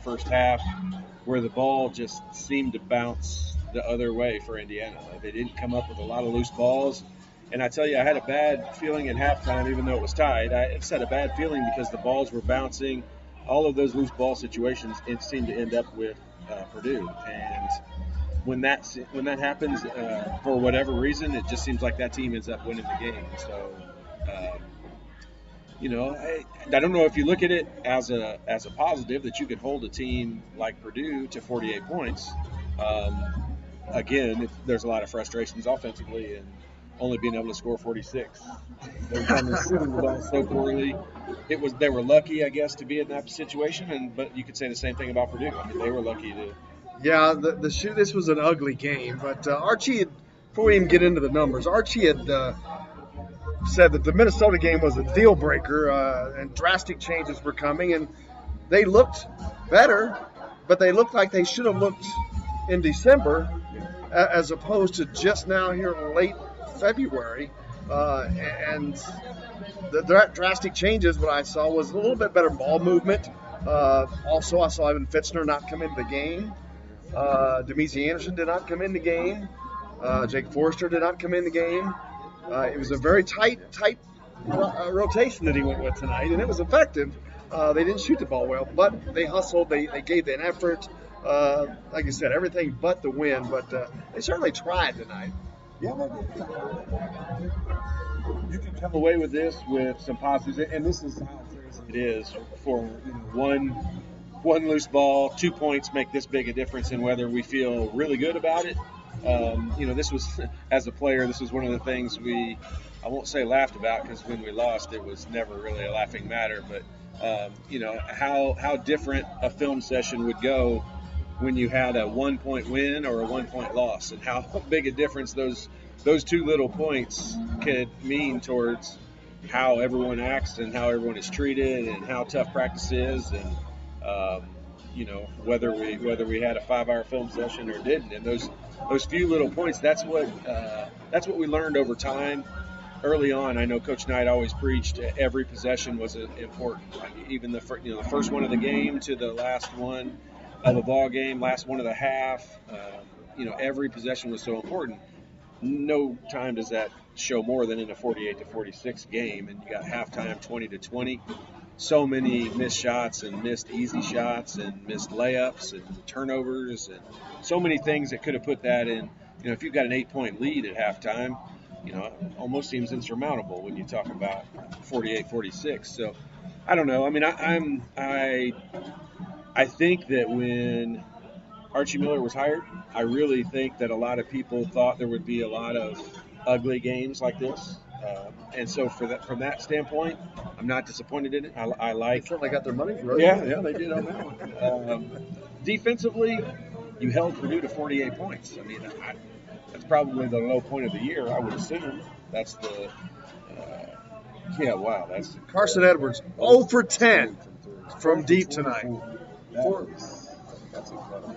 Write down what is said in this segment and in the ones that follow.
first half where the ball just seemed to bounce the other way for Indiana. They didn't come up with a lot of loose balls. And I tell you, I had a bad feeling at halftime, even though it was tied. I just had a bad feeling because the balls were bouncing. All of those loose ball situations, it seemed to end up with Purdue. And when that happens, for whatever reason, it just seems like that team ends up winning the game. So, I don't know if you look at it as a positive that you could hold a team like Purdue to 48 points. Again, there's a lot of frustrations offensively and only being able to score 46. They're kind of shooting the ball so poorly. They were lucky, I guess, to be in that situation, but you could say the same thing about Purdue. I mean, they were lucky to. Yeah, this was an ugly game, but Archie had, before we even get into the numbers, Archie had said that the Minnesota game was a deal breaker and drastic changes were coming, and they looked better, but they looked like they should have looked in December as opposed to just now here in late February. And the drastic changes, what I saw was a little bit better ball movement. Also, I saw Evan Fitzner not come into the game. Demetrius Anderson did not come in the game. Jake Forrester did not come in the game. It was a very tight rotation that he went with tonight, and it was effective. They didn't shoot the ball well, but they hustled. They gave an effort. Like I said, everything but the win, but they certainly tried tonight. Yeah, you can come away with this with some positives, and this is how crazy it is for one loose ball, 2 points make this big a difference in whether we feel really good about it. This was, as a player, this was one of the things I won't say laughed about because when we lost, it was never really a laughing matter, but how different a film session would go when you had a 1 point win or a 1 point loss, and how big a difference those 2 little points could mean towards how everyone acts and how everyone is treated and how tough practice is, and whether we had a 5-hour film session or didn't. And those few little points, that's what we learned over time. Early on, I know Coach Knight always preached every possession was important. Even the first one of the game to the last one of the ball game, last one of the half. Every possession was so important. No time does that show more than in a 48-46 game, and you got halftime 20-20. So many missed shots and missed easy shots and missed layups and turnovers and so many things that could have put that in. If you've got an 8-point lead at halftime, it almost seems insurmountable when you talk about 48-46. So I don't know. I mean, I think that when Archie Miller was hired, I really think that a lot of people thought there would be a lot of ugly games like this. And so from that standpoint, I'm not disappointed in it. I like. They certainly got their money for it. Yeah, they did on that one. Defensively, you held Purdue to 48 points. I mean, that's probably the low point of the year, I would assume. That's the. Wow. That's Carson Edwards, 0 for 10 from deep tonight. That's incredible.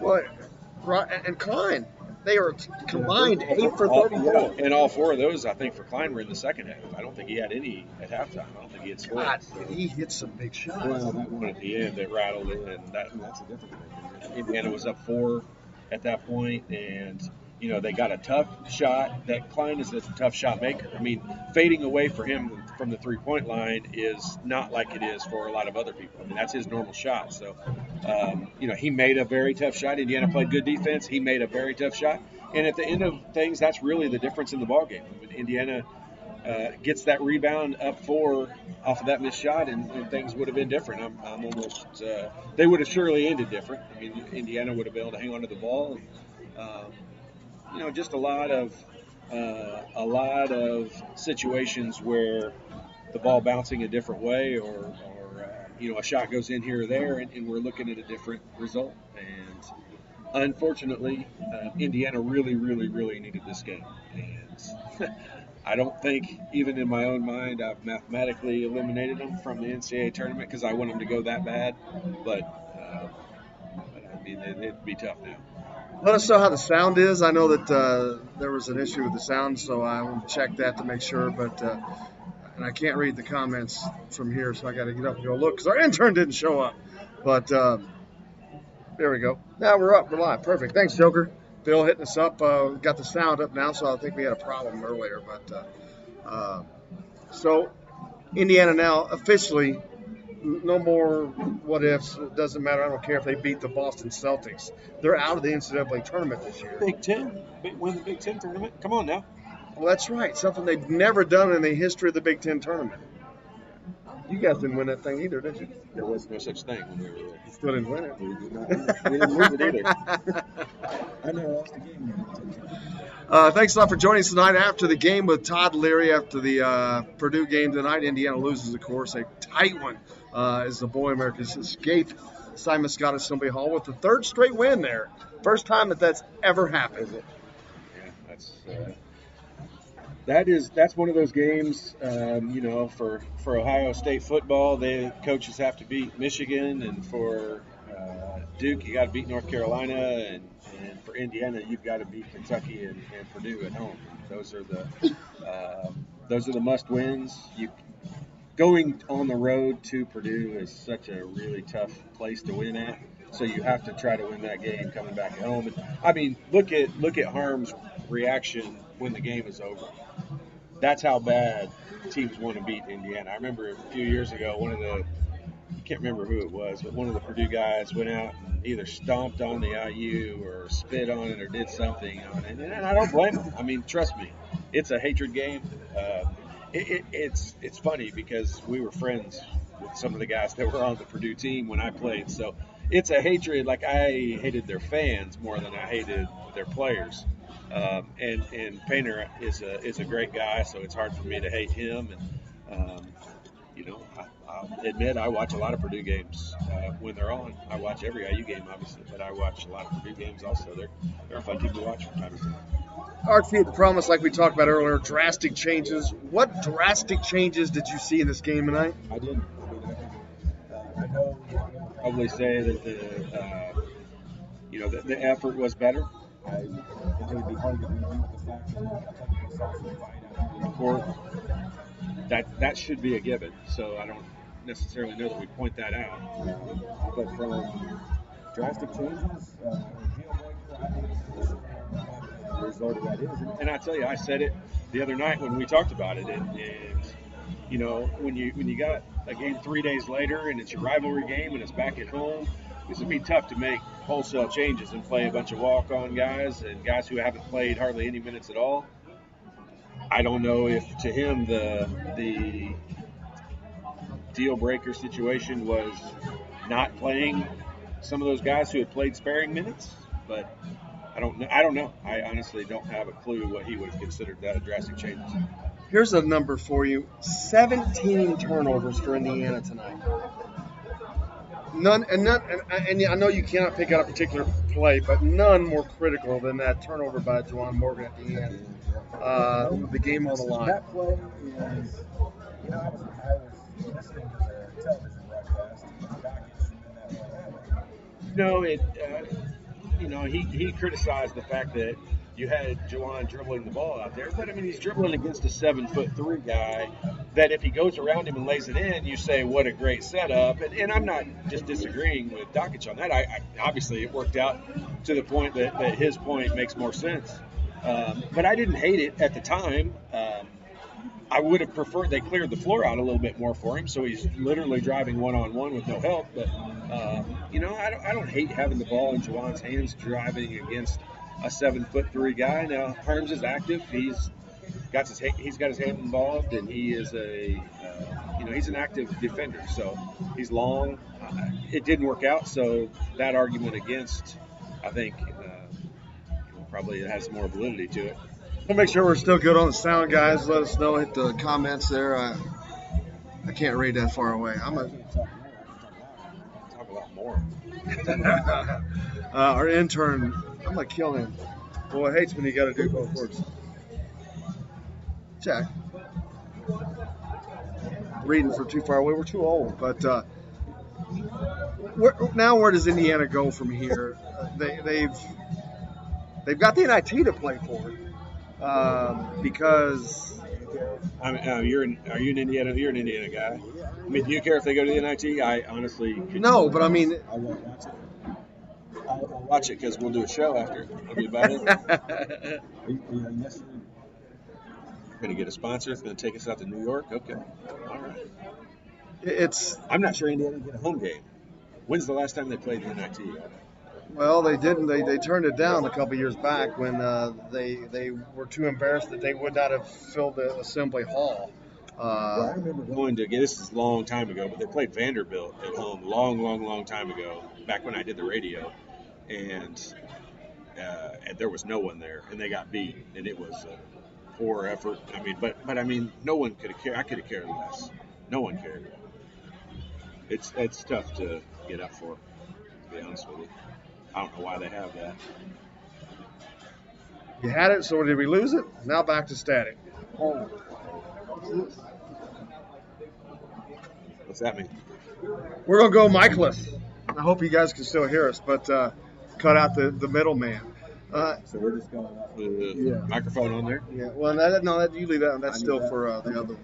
Well, and Klein, they are combined 8 for 34. And all 4 of those, I think, for Klein were in the second half. I don't think he had any at halftime. I don't think he had scored. God, he hit some big shots. Well, that one at the end that rattled it, and that's a different thing. Indiana was up 4 at that point, and they got a tough shot. That Klein is a tough shot maker. I mean, fading away for him from the 3-point line is not like it is for a lot of other people. I mean, that's his normal shot. So, he made a very tough shot. Indiana played good defense. He made a very tough shot. And at the end of things, that's really the difference in the ballgame. When Indiana gets that rebound up 4 off of that missed shot, and things would have been different. I'm almost they would have surely ended different. I mean, Indiana would have been able to hang on to the ball. Just a lot of situations where the ball bouncing a different way, or a shot goes in here or there, and we're looking at a different result. And unfortunately, Indiana really, really, really needed this game. And I don't think, even in my own mind, I've mathematically eliminated them from the NCAA tournament because I want them to go that bad. But I mean, it'd be tough now. Let us know how the sound is. I know that there was an issue with the sound, so I will check that to make sure. But and I can't read the comments from here, so I got to get up and go look because our intern didn't show up. But There we go. Now we're up. We're live. Perfect. Thanks, Joker. Bill hitting us up. Got the sound up now, so I think we had a problem earlier. But so Indiana now officially no more what ifs. It doesn't matter. I don't care if they beat the Boston Celtics. They're out of the NCAA tournament this year. Big Ten. Win the Big Ten tournament. Come on now. Well, that's right. Something they've never done in the history of the Big Ten tournament. You guys didn't win that thing either, did you? There was no such thing when we were there. You still didn't win it. We did not win it. We didn't lose it either. I never lost a game. Thanks a lot for joining us tonight after the game with Todd Leary after the Purdue game tonight. Indiana loses, of course, a tight one as the Boy Americans escape Simon Scott Assembly Hall with the third straight win there. First time that's ever happened. Yeah, that's one of those games, for Ohio State football, the coaches have to beat Michigan, and for Duke, you got to beat North Carolina, and for Indiana, you've got to beat Kentucky and Purdue at home. Those are the must wins. Going on the road to Purdue is such a really tough place to win at. So you have to try to win that game coming back at home. And, I mean, look at Harm's reaction when the game is over. That's how bad teams want to beat Indiana. I remember a few years ago, I can't remember who it was, but one of the Purdue guys went out and either stomped on the IU or spit on it or did something on it. And I don't blame him. I mean, trust me, it's a hatred game. It's funny because we were friends with some of the guys that were on the Purdue team when I played. So it's a hatred. Like, I hated their fans more than I hated their players. And Painter is a great guy, so it's hard for me to hate him. And I'll admit I watch a lot of Purdue games when they're on. I watch every IU game, obviously, but I watch a lot of Purdue games also. They're a fun team to watch from time to time. Archie, the promise, like we talked about earlier, drastic changes. What drastic changes did you see in this game tonight? I didn't. I know you'll probably say that the effort was better. I think it would be hard to argue with the fact that Kentucky fight out in the court. That should be a given. So I don't necessarily know that we point that out. But from drastic changes, the result of that is. And I tell you, I said it the other night when we talked about it. And when you got a game 3 days later and it's your rivalry game and it's back at home, this would be tough to make wholesale changes and play a bunch of walk-on guys and guys who haven't played hardly any minutes at all. I don't know if to him the deal breaker situation was not playing some of those guys who had played sparing minutes, but I don't know. I honestly don't have a clue what he would have considered that a drastic change. Here's a number for you: 17 turnovers for Indiana tonight. None, and I know you cannot pick out a particular play, but none more critical than that turnover by Juwan Morgan at the end. The game on the line. That play is, I was listening to the television broadcast, he criticized the fact that you had Juwan dribbling the ball out there, but I mean, he's dribbling against a 7'3" guy that if he goes around him and lays it in, you say, what a great setup. And I'm not just disagreeing with Dockich on that. I obviously it worked out to the point that his point makes more sense. But I didn't hate it at the time. I would have preferred they cleared the floor out a little bit more for him, so he's literally driving one-on-one with no help. But, I don't hate having the ball in Juwan's hands driving against a 7'3" guy. Now, Harms is active. He's got his hand involved, and he is he's an active defender. So he's long. It didn't work out, so that argument against, I think, probably has more validity to it. We'll make sure we're still good on the sound, guys. Let us know. Hit the comments there. I can't read that far away. I'm gonna talk a lot more. Our intern, I'm gonna kill him. Boy, it hates when you got to do both words. Check. Reading for too far away. We're too old. But where does Indiana go from here? They've got the NIT to play for. Because are you an Indiana? You're an Indiana guy. I mean, do you care if they go to the NIT? I honestly no, but I mean, Watch it because we'll do a show after. It'll be about it. Are you necessarily? Going to get a sponsor. It's going to take us out to New York. Okay. All right. I'm not sure Indiana get a home game. When's the last time they played the NIT? Well, they didn't. They turned it down a couple years back when they were too embarrassed that they would not have filled the assembly hall. Well, I remember going to, this is a long time ago, but they played Vanderbilt at home long time ago, back when I did the radio, and there was no one there, and they got beat, and it was a poor effort. I mean, but I mean, no one could have cared. I could have cared less. No one cared. It's tough to get up for, to be honest with you. I don't know why they have that. You had it, so did we lose it? Now back to static. What's that mean? We're going to go Michaelis. I hope you guys can still hear us, but cut out the middleman. So we're just going off the microphone on there? Yeah, well, you leave that. That's still for the other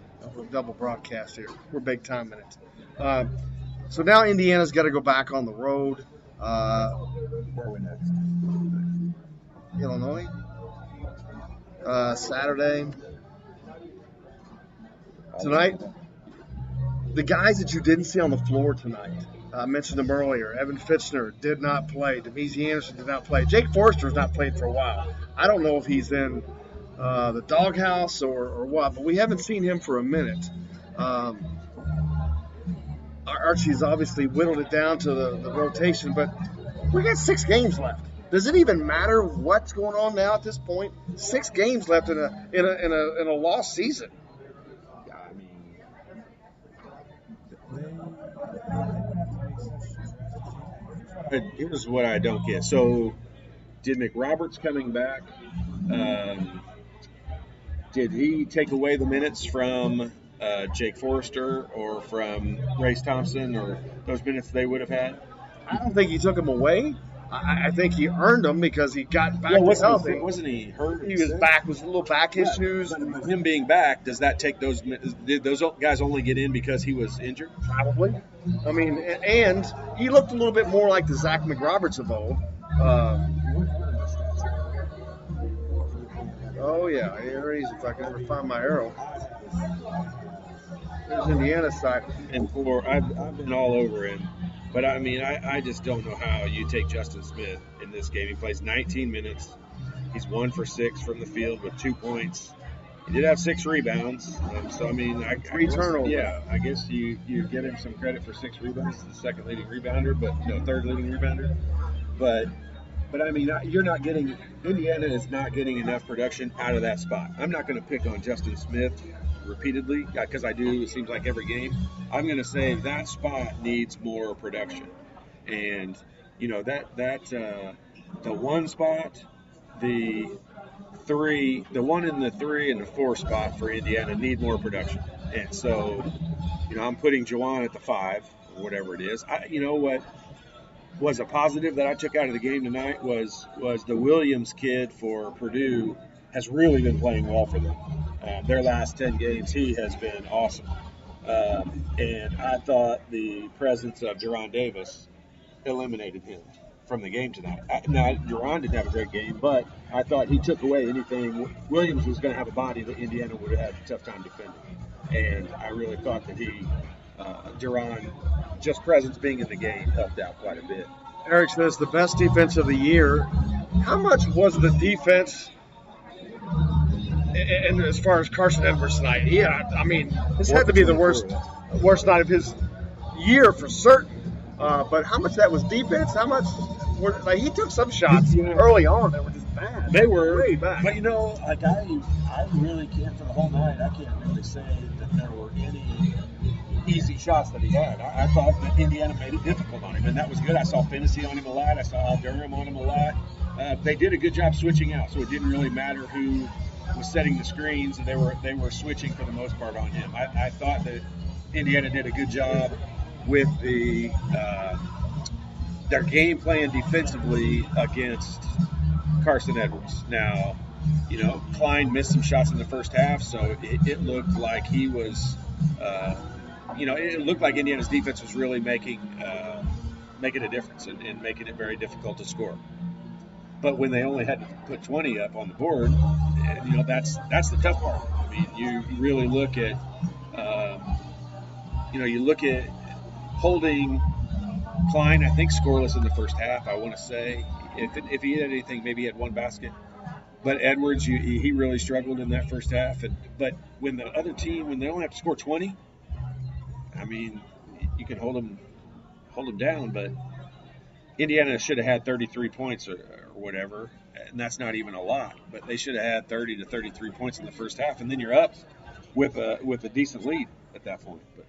double broadcast here. We're big time in it. So now Indiana's got to go back on the road. where are we next? Illinois. Saturday. Tonight, the guys that you didn't see on the floor tonight, I mentioned them earlier. Evan Fitchner did not play. Demezy Anderson did not play. Jake Forrester's not played for a while. I don't know if he's in the doghouse or what, but we haven't seen him for a minute. Archie's obviously whittled it down to the rotation, but we got 6 games left. Does it even matter what's going on now at this point? 6 games left in a lost season. Yeah, I mean, here's what I don't get. So, did McRoberts coming back? Did he take away the minutes from Jake Forrester or from Race Thompson or those minutes they would have had? I don't think he took them away. I think he earned them because he got back to healthy. Wasn't he hurt? He was back with a little back issues. Him being back, does that take those? Did those guys only get in because he was injured? Probably. I mean, and he looked a little bit more like the Zach McRoberts of old. Oh yeah, here he is. If I can ever find my arrow. There's Indiana's side. And I've been all over him. But, I mean, I just don't know how you take Justin Smith in this game. He plays 19 minutes. He's 1 for 6 from the field with 2 points. He did have 6 rebounds. So, I mean, 3 turnovers. Yeah, I guess you give him some credit for 6 rebounds. He's the second leading rebounder, but third leading rebounder. But I mean, Indiana is not getting enough production out of that spot. I'm not going to pick on Justin Smith repeatedly because I do, it seems like every game. I'm going to say that spot needs more production. And, the one spot, the 1 in the 3 and the 4 spot for Indiana need more production. And so, I'm putting Juwan at the 5 or whatever it is. What was a positive that I took out of the game tonight was the Williams kid for Purdue has really been playing well for them. Their last 10 games, he has been awesome. And I thought the presence of Deron Davis eliminated him from the game tonight. Now, Deron didn't have a great game, but I thought he took away anything. Williams was going to have a body that Indiana would have had a tough time defending. And I really thought that Deron, just presence being in the game, helped out quite a bit. Eric says the best defense of the year. How much was the defense? And as far as Carson Edwards tonight, I mean, this had to be the worst night of his year for certain. But how much that was defense? How much? He took some shots early on that were just bad. They were way bad. But I really can't for the whole night. I can't really say that there were any easy shots that he had. I thought that Indiana made it difficult on him, and that was good. I saw Finney on him a lot. I saw Al Durham on him a lot. They did a good job switching out, so it didn't really matter who was setting the screens, and they were switching for the most part on him. I thought that Indiana did a good job with their game plan defensively against Carson Edwards. Now, Klein missed some shots in the first half, so it looked like he was, it looked like Indiana's defense was really making making a difference and making it very difficult to score. But when they only had to put 20 up on the board, that's the tough part. I mean, you really look at, you look at holding Klein, I think scoreless in the first half. I want to say if he had anything, maybe he had one basket. But Edwards, he really struggled in that first half. But when the other team, when they only have to score 20, I mean, you can hold them down. But Indiana should have had 33 points or whatever, and that's not even a lot. But they should have had 30 to 33 points in the first half, and then you're up with a decent lead at that point. But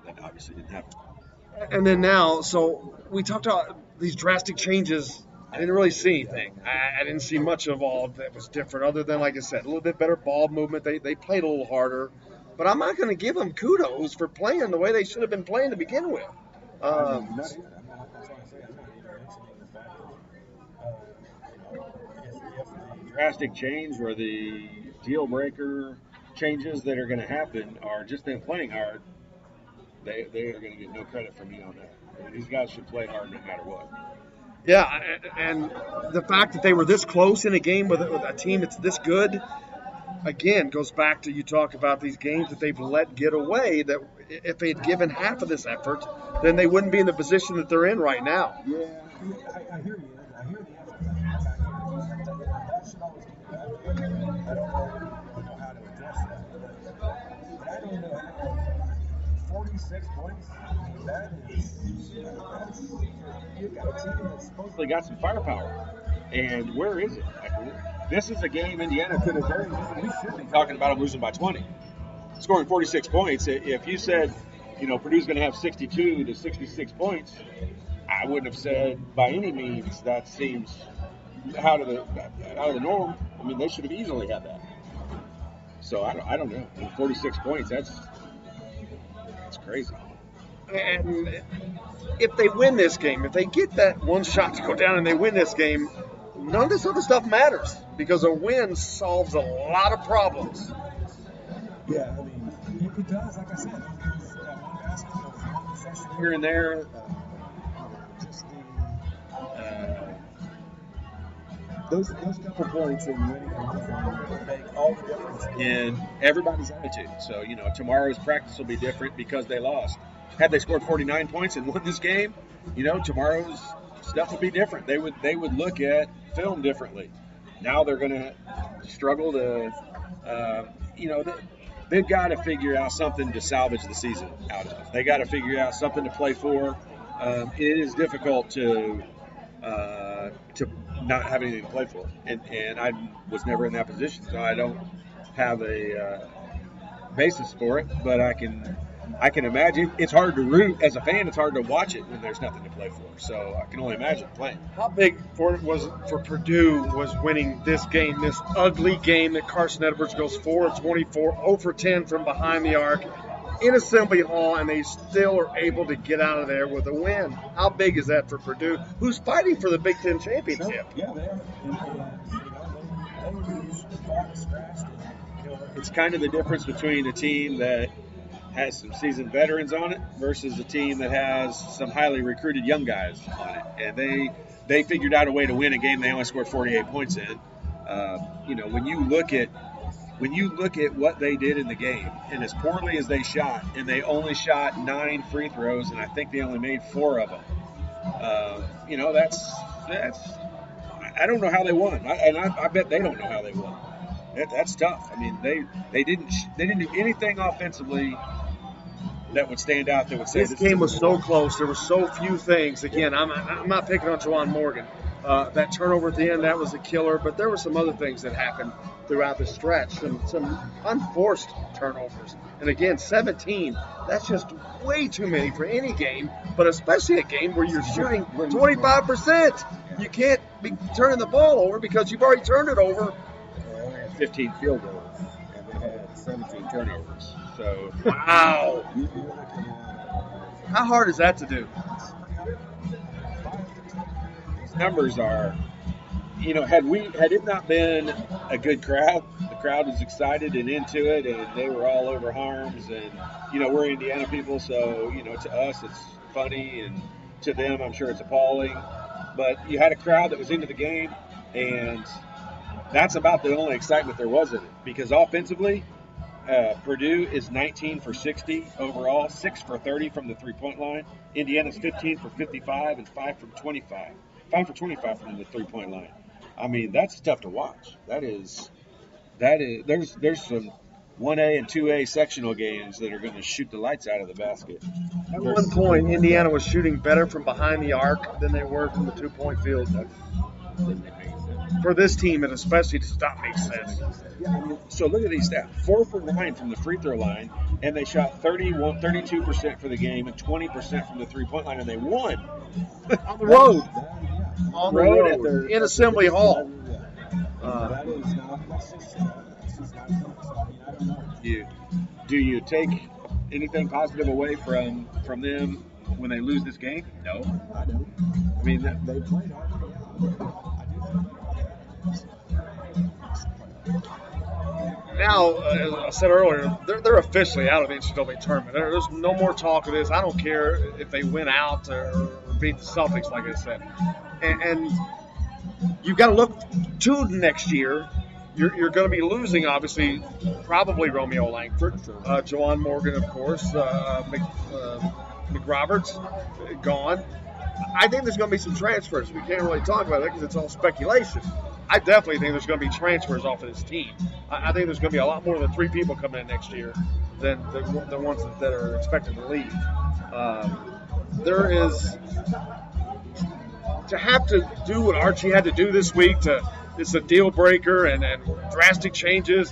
that obviously didn't happen. And then now, so we talked about these drastic changes. I didn't really see anything. I didn't see much of all that was different, other than, like I said, a little bit better ball movement. They played a little harder. But I'm not going to give them kudos for playing the way they should have been playing to begin with. Drastic change or the deal breaker changes that are going to happen are just them playing hard. They are going to get no credit from me on that. I mean, these guys should play hard no matter what. Yeah, and the fact that they were this close in a game with a team that's this good, again, goes back to you talk about these games that they've let get away, that if they had given half of this effort, then they wouldn't be in the position that they're in right now. Yeah, I hear you. I hear the effort. That should always be better. I don't know how to address that. But I don't know how 46 points, that's you've got a team that's supposedly got some firepower. And where is it? Like, this is a game Indiana could have very we should be talking about them losing by 20. Scoring 46 points. If you said, Purdue's going to have 62 to 66 points, I wouldn't have said by any means that seems out of the norm. I mean, they should have easily had that. So I don't know. 46 points, that's crazy. And if they win this game, if they get that one shot to go down and they win this game, none of this other stuff matters because a win solves a lot of problems. Yeah, I mean, it does. Like I said, one basket, one possession here and there. Those couple points in winning make all the difference in everybody's attitude. So, tomorrow's practice will be different because they lost. Had they scored 49 points and won this game, tomorrow's stuff would be different. They would look at film differently. Now they're going to struggle to, they've got to figure out something to salvage the season out of. They got to figure out something to play for. It is difficult to not have anything to play for, and I was never in that position, so I don't have a basis for it. But I can imagine it's hard to root as a fan. It's hard to watch it when there's nothing to play for. So I can only imagine playing. How big for Purdue was winning this game, this ugly game that Carson Edwards goes 4-24, 0 for 10 from behind the arc in Assembly Hall, and they still are able to get out of there with a win. How big is that for Purdue, who's fighting for the Big Ten championship? Yeah, they are. It's kind of the difference between a team that has some seasoned veterans on it versus a team that has some highly recruited young guys on it. And they figured out a way to win a game they only scored 48 points in. When you look at what they did in the game, and as poorly as they shot, and they only shot 9 free throws, and I think they only made 4 of them. That's I don't know how they won, I bet they don't know how they won. That's tough. I mean, they didn't do anything offensively that would stand out. That would say this game was so close. There were so few things. Again, I'm not picking on Juwan Morgan. That turnover at the end, that was a killer. But there were some other things that happened throughout the stretch, some unforced turnovers. And again, 17, that's just way too many for any game, but especially a game where you're shooting 25%. You can't be turning the ball over because you've already turned it over. They only had 15 field goals, and they had 17 turnovers. So, wow. How hard is that to do? These numbers are, had it not been a good crowd, the crowd was excited and into it, and they were all over Harms, and we're Indiana people, so to us it's funny, and to them, I'm sure it's appalling. But you had a crowd that was into the game, and that's about the only excitement there was in it. Because offensively, Purdue is 19 for 60 overall, 6 for 30 from the three-point line. Indiana's 15 for 55 and 5 for 25. 5 for 25 from the three-point line. I mean, that's tough to watch. There's some 1A and 2A sectional games that are going to shoot the lights out of the basket. At one point, Indiana was shooting better from behind the arc than they were from the two-point field. For this team, and especially, does not make sense. So look at these stats. 4 for 9 from the free throw line, and they shot 32% for the game and 20% from the three-point line, and they won. On the road. On the road in Assembly Hall. That is not, that's just not I don't know. Do you take anything positive away from them when they lose this game? No. I don't. I mean, They played hard. Now, as I said earlier, they're officially out of the NCAA tournament. There's no more talk of this. I don't care if they win out or beat the Celtics, like I said. And you've got to look to next year. You're going to be losing, obviously, probably Romeo Langford, Juwan Morgan, of course, McRoberts, gone. I think there's going to be some transfers. We can't really talk about it because it's all speculation. I definitely think there's going to be transfers off of this team. I think there's going to be a lot more than 3 people coming in next year than the ones that are expected to leave. There is to have to do what Archie had to do this week. It's a deal breaker and drastic changes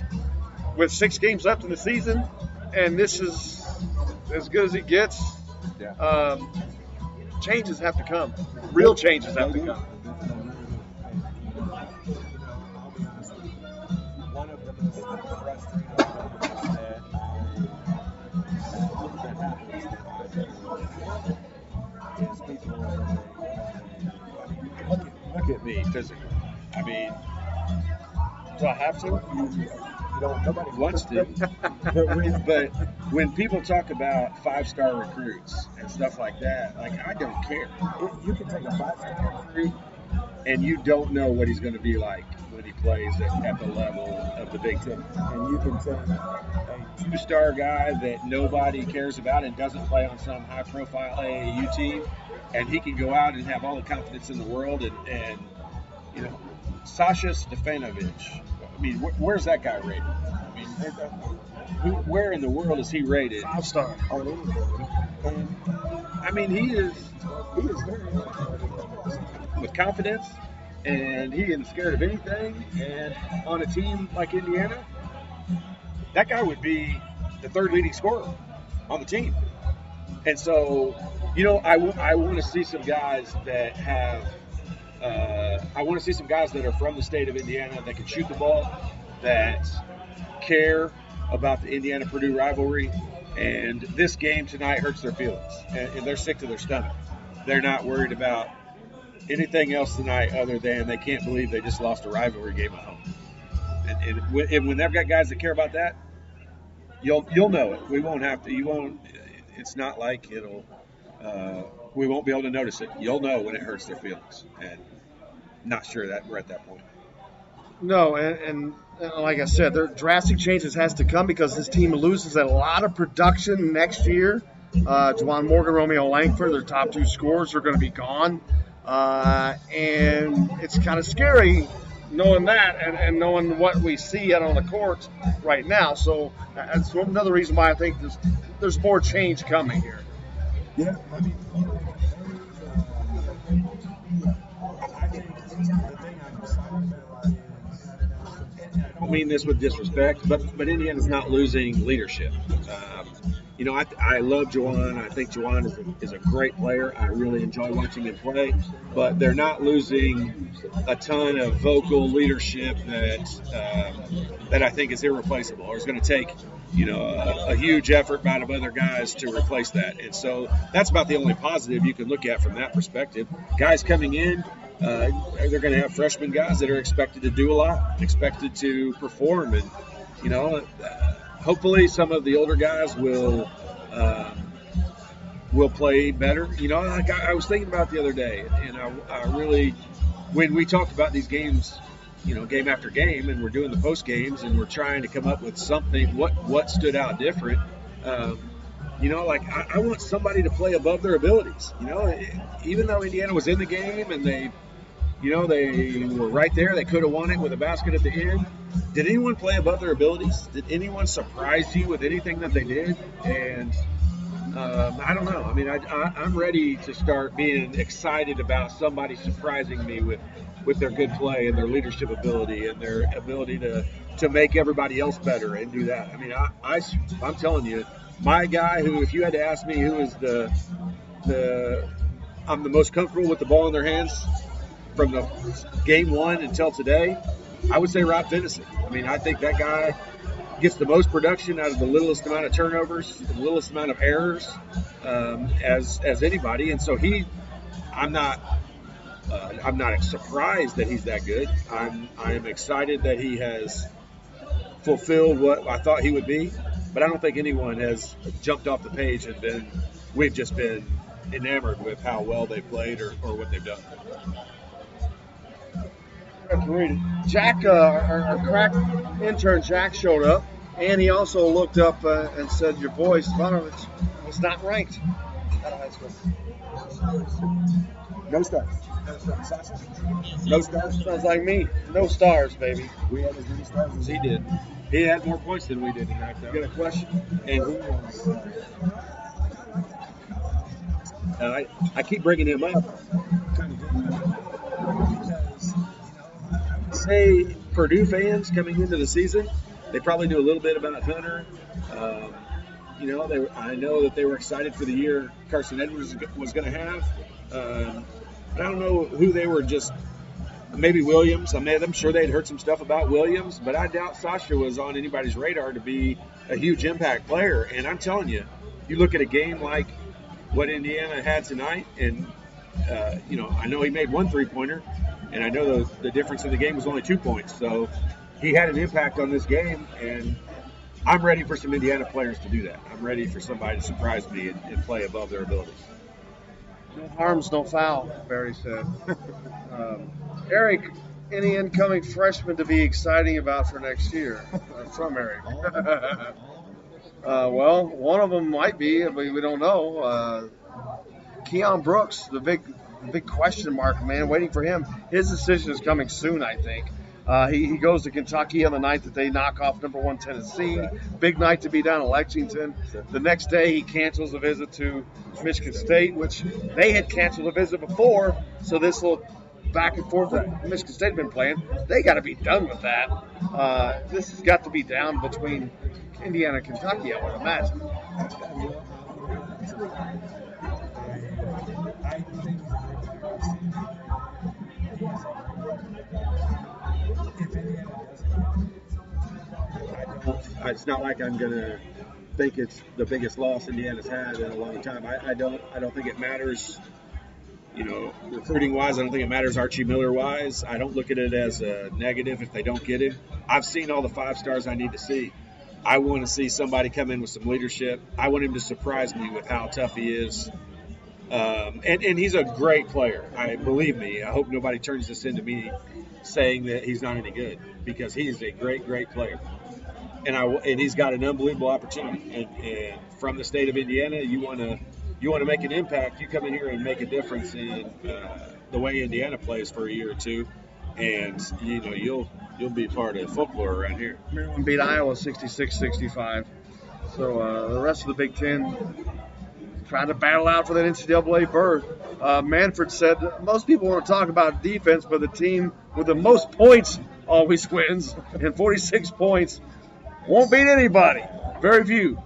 with 6 games left in the season, and this is as good as it gets. Yeah. Changes have to come. Real changes have to come. One of the most frustrating things that happens is people Look at me physically. I mean, Do I have to? you don't. Nobody wants to. but when people talk about 5-star recruits and stuff like that, like, I don't care. You can take a 5-star recruit, And you don't know what he's going to be like when he plays at the level of the Big Ten. and you can take a 2-star guy that nobody cares about and doesn't play on some high-profile AAU team, and he can go out and have all the confidence in the world. And you know, Sasha Stefanovic. I mean, where's that guy rated? I mean, where in the world is he rated? 5-star. on anybody. And I mean, he is very with confidence, and he isn't scared of anything. And on a team like Indiana, that guy would be the 3rd leading scorer on the team. And so, you know, I want to see some guys that have. I want to see some guys that are from the state of Indiana that can shoot the ball, that care about the Indiana-Purdue rivalry. And this game tonight hurts their feelings, and they're sick to their stomach. They're not worried about anything else tonight other than they can't believe they just lost a rivalry game at home. And when they've got guys that care about that, you'll know it. We won't have to. You won't. It's not like it'll. We won't be able to notice it. You'll know when it hurts their feelings, and not sure that we're at that point. No, and like I said, there drastic changes has to come because this team loses a lot of production next year. Juwan Morgan, Romeo Langford, their top 2 scorers are going to be gone. And it's kind of scary knowing that and knowing what we see out on the court right now. So that's another reason why I think there's more change coming here. Yeah, I mean, I think the thing I'm excited about is, I don't mean this with disrespect, but Indiana's not losing leadership. You know, I love Juwan. I think Juwan is a great player. I really enjoy watching him play. But they're not losing a ton of vocal leadership that I think is irreplaceable, or is going to take, you know, a huge effort out of other guys to replace that. And so that's about the only positive you can look at from that perspective. Guys coming in, they're going to have freshman guys that are expected to do a lot, expected to perform, and you know. Hopefully, some of the older guys will will play better. You know, like I was thinking about the other day, and I really, when we talked about these games, you know, game after game, and we're doing the post games, and we're trying to come up with something, what stood out different. You know, like I want somebody to play above their abilities. You know, even though Indiana was in the game and they were right there, they could have won it with a basket at the end. Did anyone play above their abilities? Did anyone surprise you with anything that they did? And I don't know. I mean, I'm ready to start being excited about somebody surprising me with their good play and their leadership ability and their ability to make everybody else better and do that. I mean, I'm telling you, my guy who, if you had to ask me who is I'm the most comfortable with the ball in their hands from the game one until today, I would say Rob Finnison. I mean, I think that guy gets the most production out of the littlest amount of turnovers, the littlest amount of errors as anybody. And so I'm not surprised that he's that good. I am excited that he has fulfilled what I thought he would be, but I don't think anyone has jumped off the page and we've just been enamored with how well they played or what they've done. Jack, our crack intern Jack showed up, and he also looked up and said, "Your boy Stefano was not ranked out of high school." No stars. No stars. Sounds like me. No stars, baby. We had as many stars as He did. He had more points than we did in that. You got a question? And I keep bringing him up. kind of good because, I would Say Purdue fans coming into the season, they probably knew a little bit about Hunter. You know, I know that they were excited for the year Carson Edwards was going to have. I don't know who they were just. Maybe Williams. I'm sure they'd heard some stuff about Williams, but I doubt Sasha was on anybody's radar to be a huge impact player. And I'm telling you, you look at a game like what Indiana had tonight, and you know, I know he made one three-pointer, and I know the difference in the game was only 2 points. So he had an impact on this game, and I'm ready for some Indiana players to do that. I'm ready for somebody to surprise me and play above their abilities. No harms, no foul, Barry said. Eric, any incoming freshman to be exciting about for next year? From Eric. Well, one of them might be, but we don't know. Keon Brooks, the big question mark, man, waiting for him. His decision is coming soon, I think. He goes to Kentucky on the night that they knock off number 1 Tennessee. Big night to be down in Lexington. The next day he cancels a visit to Michigan State, which they had canceled a visit before. So this little back and forth that Michigan State had been playing, they got to be done with that. This has got to be down between Indiana and Kentucky, I would imagine. I think It's not like I'm going to think it's the biggest loss Indiana's had in a long time. I don't think it matters, you know, recruiting wise. I don't think it matters Archie Miller wise. I don't look at it as a negative if they don't get him. I've seen all the 5 stars I need to see. I want to see somebody come in with some leadership. I want him to surprise me with how tough he is. And he's a great player. Believe me, I hope nobody turns this into me saying that he's not any good, because he's a great player. And he's got an unbelievable opportunity. And from the state of Indiana, you want to make an impact. You come in here and make a difference in the way Indiana plays for a year or two, and you know you'll be part of folklore around here. Maryland beat Iowa 66-65. So the rest of the Big Ten trying to battle out for that NCAA berth. Manfred said most people want to talk about defense, but the team with the most points always wins, and 46 points won't beat anybody. Very few.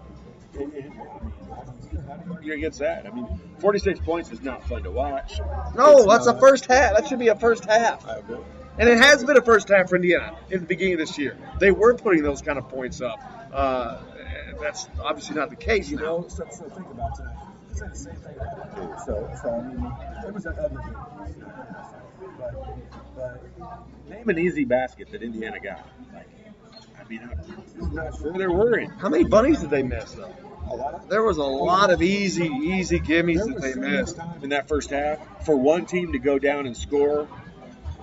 You're against that. I mean, 46 points is not fun to watch. No, that's a first half. That should be a first half. I agree. And it has been a first half for Indiana in the beginning of this year. They were putting those kind of points up. That's obviously not the case now. know, so think about tonight. He said the same thing about Purdue. So I mean, it was an ugly game. But Name an easy basket that Indiana got. I'm not sure they're worried. How many bunnies did they miss, though? There was a lot of easy gimmies that they missed in that first half for one team to go down and score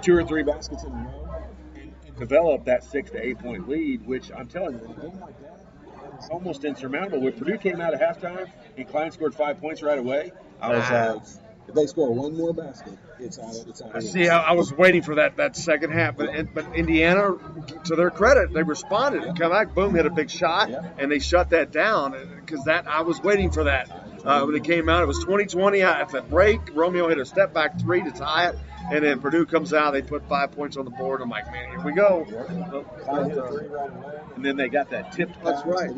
2 or 3 baskets in a row and develop that 6 to 8 point lead, which I'm telling you, in a game like that, it's almost insurmountable. When Purdue came out at halftime and Klein scored 5 points right away, I was like, if they score one more basket, it's out. See, I was waiting for that second half, but Indiana, to their credit, they responded and come back, boom, hit a big shot, and they shut that down. Because I was waiting for that when it came out. It was 20-20 at the break. Romeo hit a step back 3 to tie it, and then Purdue comes out. They put 5 points on the board. I'm like, man, here we go. And then they got that tipped. That's right.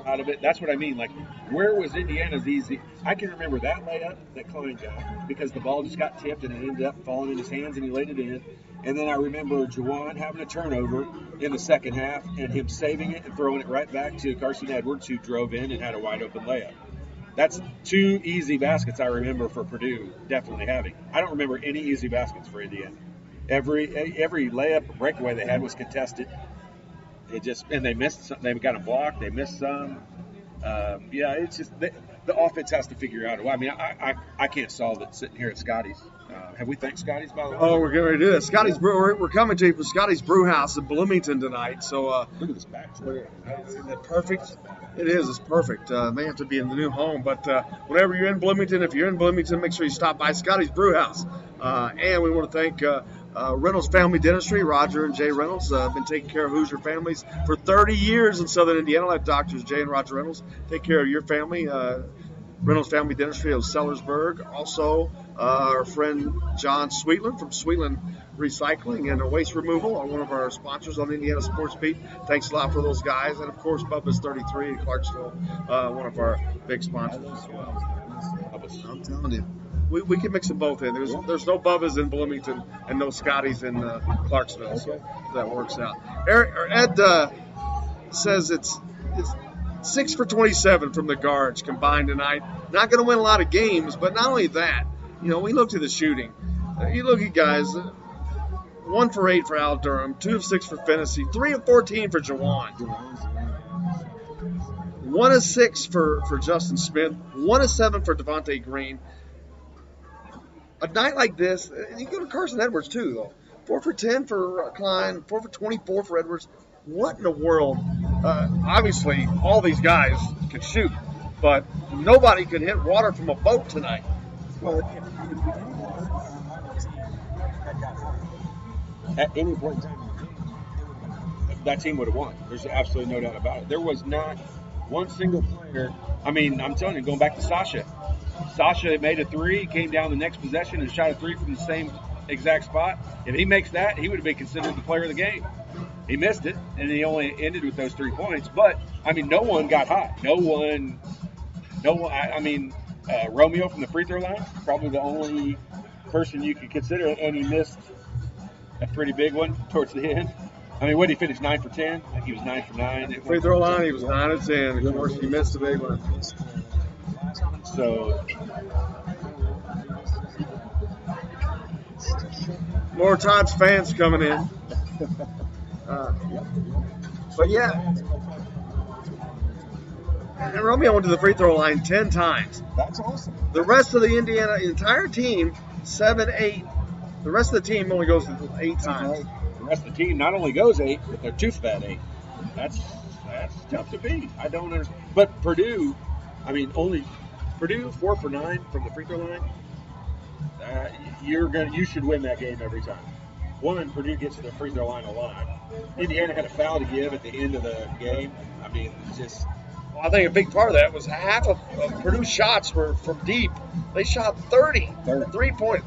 Out of it. That's what I mean. Like, where was Indiana's easy? I can remember that layup that Klein got because the ball just got tipped and it ended up falling in his hands and he laid it in. And then I remember Juwan having a turnover in the second half and him saving it and throwing it right back to Carson Edwards, who drove in and had a wide open layup. That's 2 easy baskets I remember for Purdue definitely having. I don't remember any easy baskets for Indiana. Every layup or breakaway they had was contested. And they missed some. They got a block. They missed some. It's just the offense has to figure out. I mean, I can't solve it sitting here at Scotty's. Have we thanked Scotty's, by the way? Oh, we're getting ready to do that. Scotty's Brew. We're coming to you from Scotty's Brew House in Bloomington tonight. So look at this backdrop. Isn't that perfect? It is. It's perfect. May have to be in the new home, but whenever you're in Bloomington, if you're in Bloomington, make sure you stop by Scotty's Brew House. And we want to thank Reynolds Family Dentistry. Roger and Jay Reynolds have been taking care of Hoosier families for 30 years in Southern Indiana. Let Doctors Jay and Roger Reynolds take care of your family. Reynolds Family Dentistry of Sellersburg. Also, our friend John Sweetland from Sweetland Recycling and Waste Removal are one of our sponsors on the Indiana Sports Beat. Thanks a lot for those guys. And, of course, Bubba's 33 in Clarksville, one of our big sponsors as well. I'm telling you. We can mix them both in. There's no Bubba's in Bloomington and no Scotty's in Clarksville, so that works out. Ed says it's 6 for 27 from the guards combined tonight. Not going to win a lot of games, but not only that, we looked at the shooting. You look at guys, 1 for 8 for Al Durham, 2 of 6 for Fennessy, 3 of 14 for Jawan. 1 of 6 for Justin Smith, 1 of 7 for Devontae Green. A night like this, you go to Carson Edwards too, though. 4 for 10 for Klein, 4 for 24 for Edwards. What in the world? Obviously, all these guys could shoot, but nobody could hit water from a boat tonight. Well, if anyone on my team had got hot at any point in time in the game, that team would have won. There's absolutely no doubt about it. There was not one single player. I mean, I'm telling you, going back to Sasha made a 3, came down the next possession and shot a 3 from the same exact spot. If he makes that, he would have been considered the player of the game. He missed it, and he only ended with those 3 points. But, I mean, no one got hot. No one. Romeo from the free throw line, probably the only person you could consider, and he missed a pretty big one towards the end. I mean, what did he finish, 9 for 10? I think he was 9 for 9. Free throw line, he was 9 of 10. Of course, he missed a big one. So, more Todd's fans coming in. But yeah, and Romeo went to the free throw line 10 times. That's awesome. The rest of the Indiana entire team, 7, 8. The rest of the team only goes 8 times. The rest of the team not only goes 8, but they're 2 for that 8. That's tough to beat. I don't understand. But Purdue, Purdue 4 for 9 from the free throw line. You should win that game every time. One, Purdue gets to the free throw line a lot. Indiana had a foul to give at the end of the game. I mean, it's just. Well, I think a big part of that was half of Purdue's shots were from deep. They shot 33 point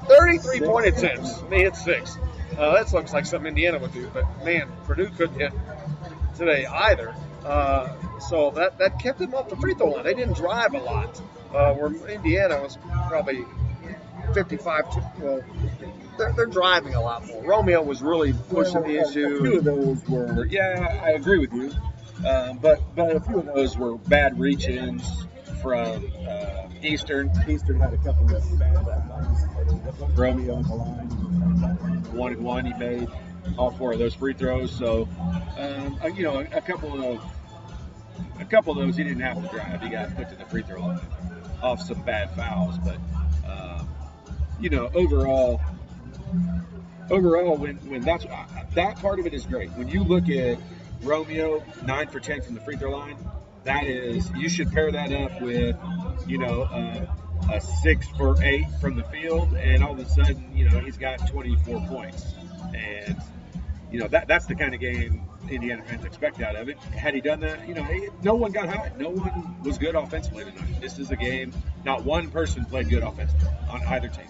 attempts. They hit 6. That looks like something Indiana would do. But, man, Purdue couldn't hit today either. So that kept them off the free throw line. They didn't drive a lot. Where Indiana was probably 55. They're driving a lot more. Romeo was really pushing the issue. A few of those were, I agree with you. But a few of those were bad reach-ins from Eastern. Eastern had a couple of bad ones. Romeo on the line. 1-1 he made all 4 of those free throws. So, a couple of A couple of those he didn't have to drive. He got put to the free throw line off some bad fouls. But, overall, when that part of it is great. When you look at Romeo, 9 for 10 from the free throw line, that is, you should pair that up with, a 6 for 8 from the field, and all of a sudden, he's got 24 points. And, that's the kind of game Indiana fans expect out of it. Had he done that, no one got hot. No one was good offensively tonight. This is a game, not one person played good offensively on either team.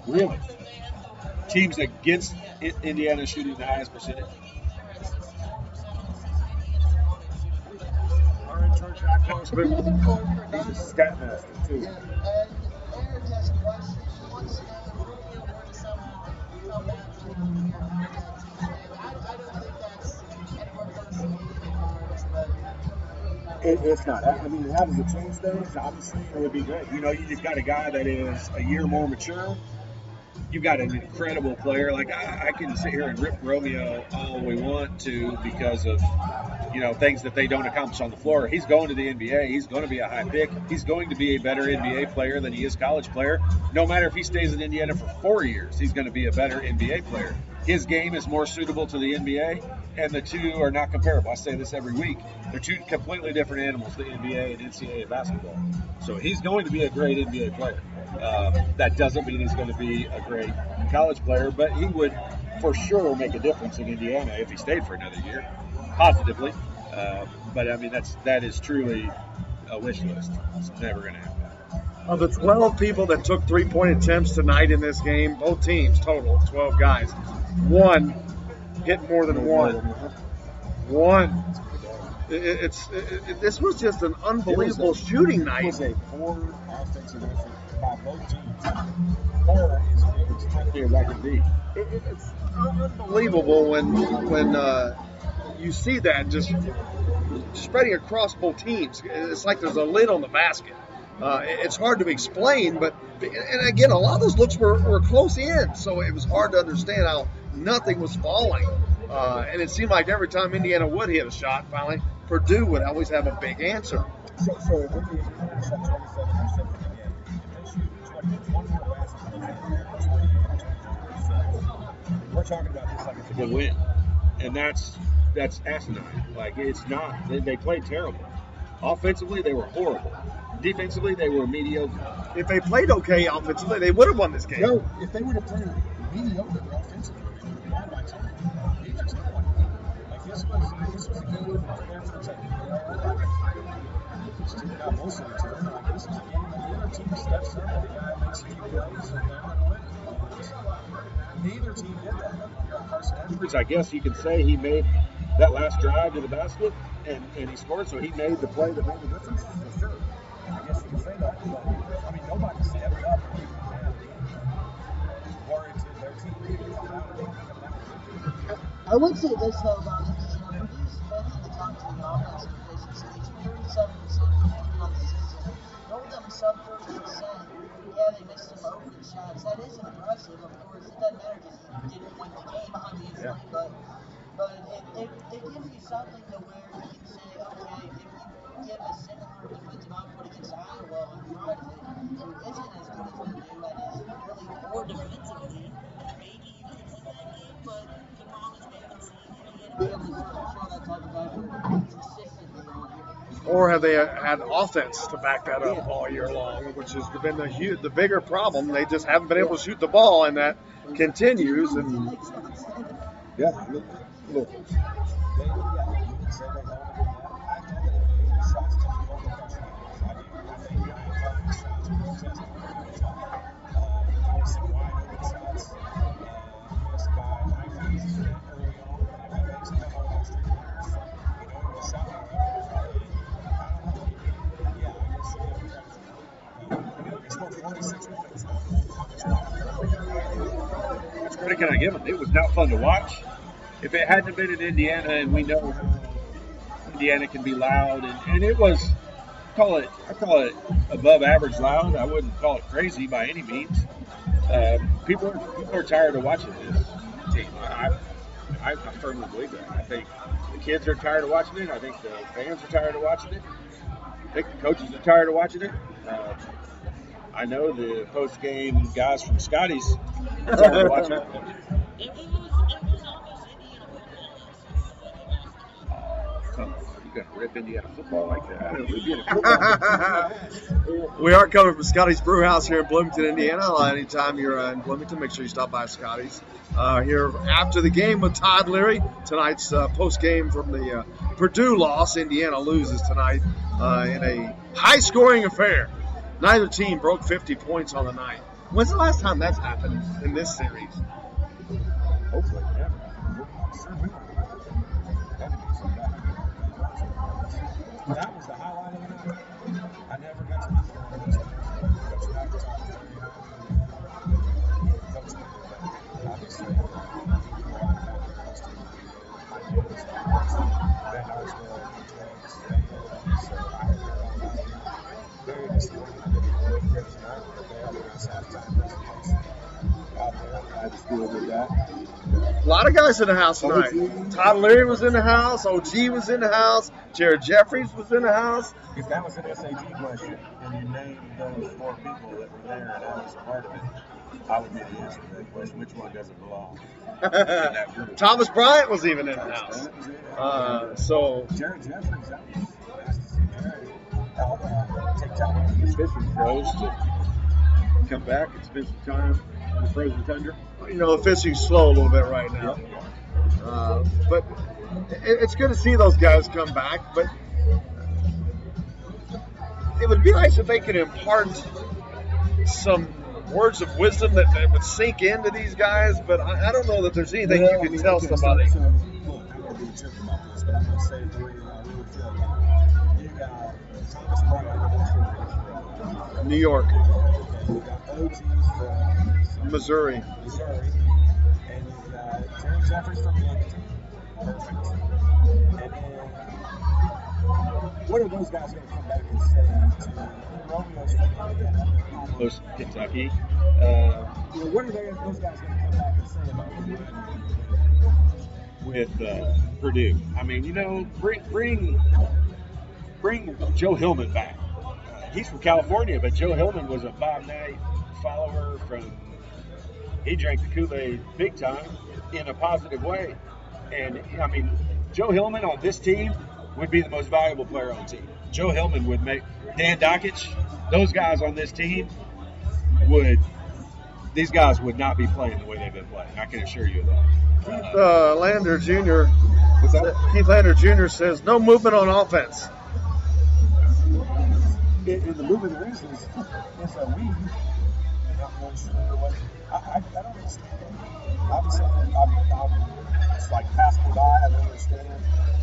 Really? Teams against Indiana shooting the highest percentage? He's a stat master, too. It's not. I mean, how does it change things? Obviously, it would be great. You just got a guy that is a year more mature. You've got an incredible player. Like, I can sit here and rip Romeo all we want to because of, things that they don't accomplish on the floor. He's going to the NBA. He's going to be a high pick. He's going to be a better NBA player than he is college player. No matter if he stays in Indiana for 4 years, he's going to be a better NBA player. His game is more suitable to the NBA, and the two are not comparable. I say this every week. They're two completely different animals, the NBA and NCAA basketball. So he's going to be a great NBA player. That doesn't mean he's going to be a great college player, but he would for sure make a difference in Indiana if he stayed for another year, positively. But I mean, that is truly a wish list. It's never going to happen. Of the 12 people that took 3-point attempts tonight in this game, both teams total, 12 guys, one hit more than one. One. This was just an unbelievable shooting night. It was a poor offensive effort by both teams. Poor is as friendly as I can be. It's unbelievable when you see that just spreading across both teams. It's like there's a lid on the basket. It's hard to explain, and again, a lot of those looks were close in, so it was hard to understand how nothing was falling. And it seemed like every time Indiana would hit a shot, finally, Purdue would always have a big answer. So if Indiana shot 27% of the game, if they shoot one more basket, we're talking about this like it's a good win. And that's asinine. Like, it's not. They played terrible. Offensively, they were horrible. Defensively, they were mediocre. If they played okay offensively, they would have won this game. No, if they would have played mediocre offensively, they would have won by 10. Either team won. Like, this was a game for their perspective. This team got most of the time. Like, this is a game that the other team steps up and the guy makes a few plays and they're going to win. Neither team did that. Carson Edwards, I guess you could say he made that last drive to the basket and he scored, so he made the play that made the difference. For sure. I guess you can say that, but I mean, nobody stepped up and warranted their team. I would say this though about Indiana. Purdue's fifth in the top 10 offensive efficiency. It's 37% on the season. Told them sub 30%. Yeah, they missed some open shots. That is impressive, of course. It doesn't matter because you didn't win the game, obviously, but it gives you something to where you can say, okay, if you give a similar defensive output against Iowa on Friday, who isn't as good as Purdue and is really poor defensively, maybe you can win that game, but the problem is we haven't seen Indiana be able to show that type of effort consistently all year. Or have they had offense to back that up all year long, which has been the bigger problem. They just haven't been able to shoot the ball, and that continues. And yeah, look, you can say they held it in that. I thought that if they hit shots to the local touchdowns, I think Ryan Clark's shots were contested very tough. There were some wide open shots. Missed by Nike early on, and if he makes a couple of those 3 pointers, he was shot by yeah, I guess he scored 46 points. What credit can I give him? It was not fun to watch. If it hadn't been in Indiana, and we know Indiana can be loud, and it was call it above average loud. I wouldn't call it crazy by any means. People are tired of watching this team. I firmly believe that. I think the kids are tired of watching it. I think the fans are tired of watching it. I think the coaches are tired of watching it. I know the post-game guys from Scotty's are tired of watching it. It was almost Indiana football. Come on, you're going to rip Indiana football like that? We are coming from Scotty's Brew House here in Bloomington, Indiana. Anytime you're in Bloomington, make sure you stop by Scotty's. Here after the game with Todd Leary. Tonight's post-game from the Purdue loss. Indiana loses tonight in a high-scoring affair. Neither team broke 50 points on the night. When's the last time that's happened in this series? Hopefully, never. That was the highlight of the night. I never got to meet Coach Knight talked Coach Knight, but obviously, Ben Arsdale, so I heard all about it. Very disappointed I didn't get Coach Knight, but they had a nice halftime presentation out there. I'm glad the school did that. A lot of guys in the house tonight. Todd Leary was in the house. OG was in the house. Jared Jeffries was in the house. If that was an SAT question and you named those 4 people that were there and I was a part of it, I would be the answer to that question. Which one doesn't belong? Thomas Bryant was even in the house. So Jared Jeffries, that was nice to see Jared. Take time. It's fishing pros to come back and spend some time in the frozen tundra. the fishing's slow a little bit right now. But it's good to see those guys come back. But it would be nice if they could impart some words of wisdom that would sink into these guys. But I don't know that there's anything you can tell somebody. So, look, I'm going to be tripping about this, but I'm going to say it the way I really feel about it. You got Thomas Bryant from New York, you got OG from Missouri. and you've got Jared Jeffries from Bloomington. Perfect. And then, what are those guys going to come back and say to Romeo's from Indiana? Those Kentucky. What are those guys going to come back and say about With Purdue. I mean, bring Joe Hillman back. He's from California, but Joe Hillman was a Bob Knight follower he drank the Kool-Aid big time in a positive way. And, I mean, Joe Hillman on this team would be the most valuable player on the team. Joe Hillman would make Dan Dockich, those guys on this team these guys would not be playing the way they've been playing. I can assure you of that. Keith Lander Jr. Keith Lander Jr. says no movement on offense. And the movement there is a we. Not really sure what. I don't understand. Obviously, it's like pass me by. I don't understand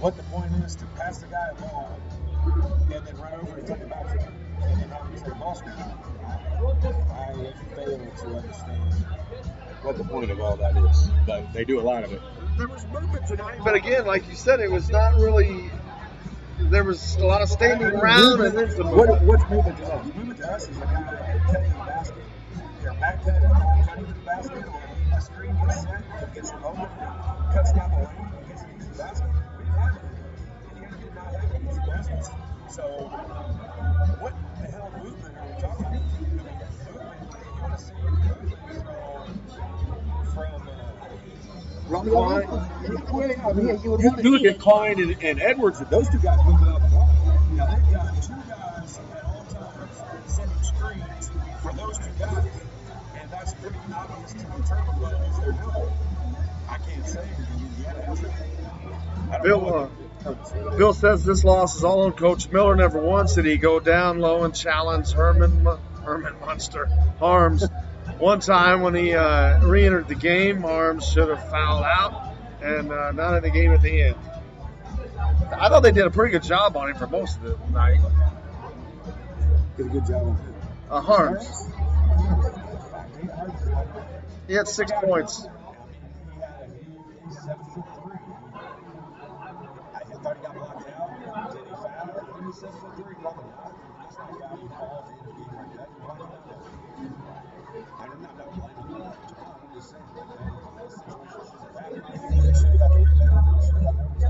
what the point is to pass the guy a ball and then run over and take it back to him and then have him say ball screen. I fail to understand What the point of all that is. But they do a lot of it. There was movement tonight, but again, like you said, it was not really. There was a lot of standing around and then some movement. What's movement to us? Movement to us is a guy cutting the basket. They're back cutting to the basket, or a screen gets set, it gets him open, cuts down the lane, and gets an easy basket. We didn't have it. Indiana did not have any easy baskets. So, what the hell movement are we talking about? Movement, you want to see movement from You look at Klein and Edwards, and those two guys move it out the ball. Now they've got 2 guys at all times sending screens for those 2 guys, and that's pretty obvious to determine what it is they're doing. I can't say Indiana has it. Bill says this loss is all on Coach Miller. Never once did he go down low and challenge Herman Munster Harms. One time when he re-entered the game, Harms should have fouled out and not in the game at the end. I thought they did a pretty good job on him for most of the night. Did a good job on Harms. He had 6 points. He's 7'3". I thought he got blocked out. Did he foul? he says for Leary, he's not a guy who falls in a game like that. Why not? I'm not blaming him. I'm just saying that this situation shouldn't have happened. They should have got the rebound. They should have got